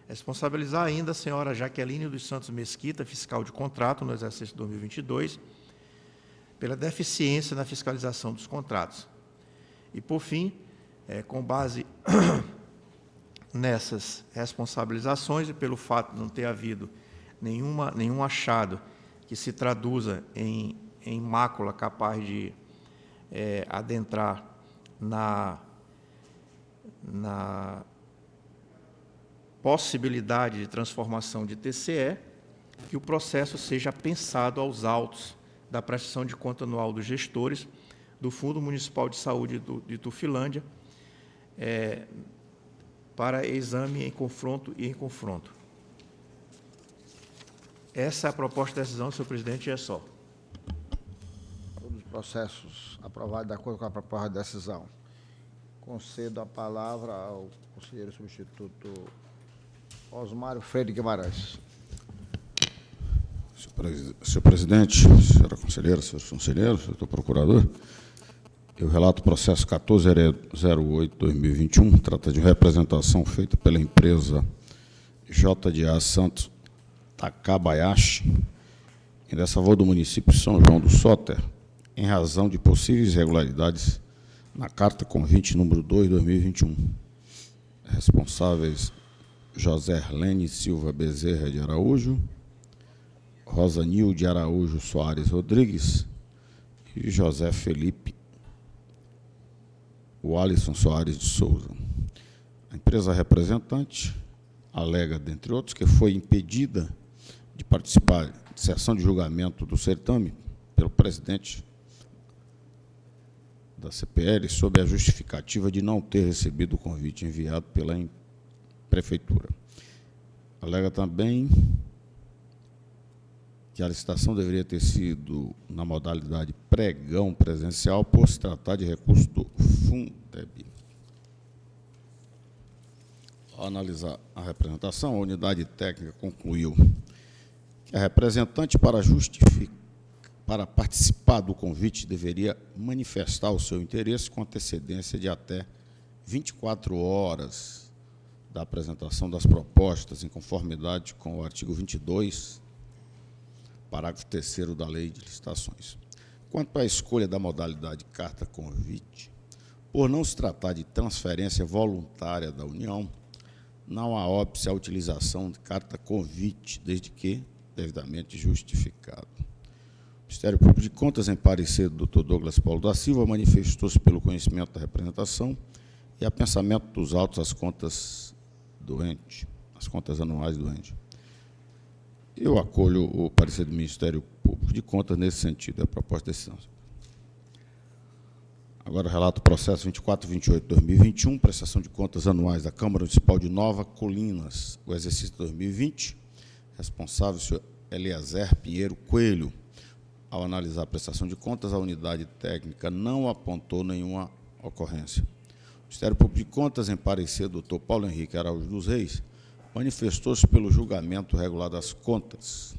Responsabilizar ainda a senhora Jaqueline dos Santos Mesquita, fiscal de contrato no exercício 2022, pela deficiência na fiscalização dos contratos. E, por fim, com base nessas responsabilizações e pelo fato de não ter havido nenhum achado que se traduza em mácula capaz de adentrar na possibilidade de transformação de TCE, que o processo seja pensado aos autos da prestação de conta anual dos gestores do Fundo Municipal de Saúde de Tufilândia, para exame em confronto e em confronto. Essa é a proposta de decisão, senhor presidente, e é só. Todos os processos aprovados de acordo com a proposta de decisão. Concedo a palavra ao conselheiro substituto Osmário Freire Guimarães. Senhor presidente, senhora conselheira, senhores conselheiros, senhor procurador, eu relato o processo 1408-2021, trata de representação feita pela empresa JDA Santos Takabayashi, em desfavor do município de São João do Soter, em razão de possíveis irregularidades na carta convite número 2/2021. Responsáveis José Erlene Silva Bezerra de Araújo, Rosanil de Araújo Soares Rodrigues e José Felipe Alisson Soares de Souza. A empresa representante alega, dentre outros, que foi impedida de participar de sessão de julgamento do certame pelo presidente da CPL sob a justificativa de não ter recebido o convite enviado pela prefeitura. Alega também que a licitação deveria ter sido na modalidade pregão presencial por se tratar de recurso do Fundeb. Ao analisar a representação, a unidade técnica concluiu que a representante, para participar do convite, deveria manifestar o seu interesse com antecedência de até 24 horas da apresentação das propostas, em conformidade com o artigo 22, parágrafo 3º da Lei de Licitações. Quanto à escolha da modalidade carta-convite, por não se tratar de transferência voluntária da União, não há óbice a utilização de carta-convite, desde que devidamente justificado. O Ministério Público de Contas, em parecer do Dr. Douglas Paulo da Silva, manifestou-se pelo conhecimento da representação e a pensamento dos autos às contas do ente, as contas anuais do ente. Eu acolho o parecer do Ministério Público de Contas nesse sentido, a proposta de decisão. Agora relato o processo 2428/2021, prestação de contas anuais da Câmara Municipal de Nova Colinas, o exercício 2020. Responsável, o senhor Eliezer Pinheiro Coelho. Ao analisar a prestação de contas, a unidade técnica não apontou nenhuma ocorrência. O Ministério Público de Contas, em parecer do Dr. Paulo Henrique Araújo dos Reis, manifestou-se pelo julgamento regular das contas.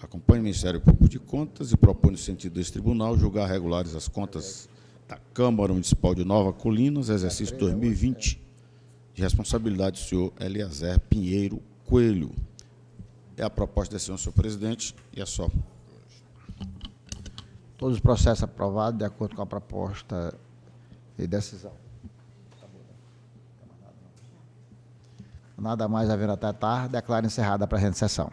Acompanhe o Ministério Público de Contas e propõe, no sentido desse tribunal, julgar regulares as contas da Câmara Municipal de Nova Colinas, exercício 2020, de responsabilidade do senhor Eliezer Pinheiro Coelho. É a proposta de decisão, senhor presidente, e é só. Todos os processos aprovados de acordo com a proposta de decisão. Nada mais havendo até tarde, declaro encerrada a presente sessão.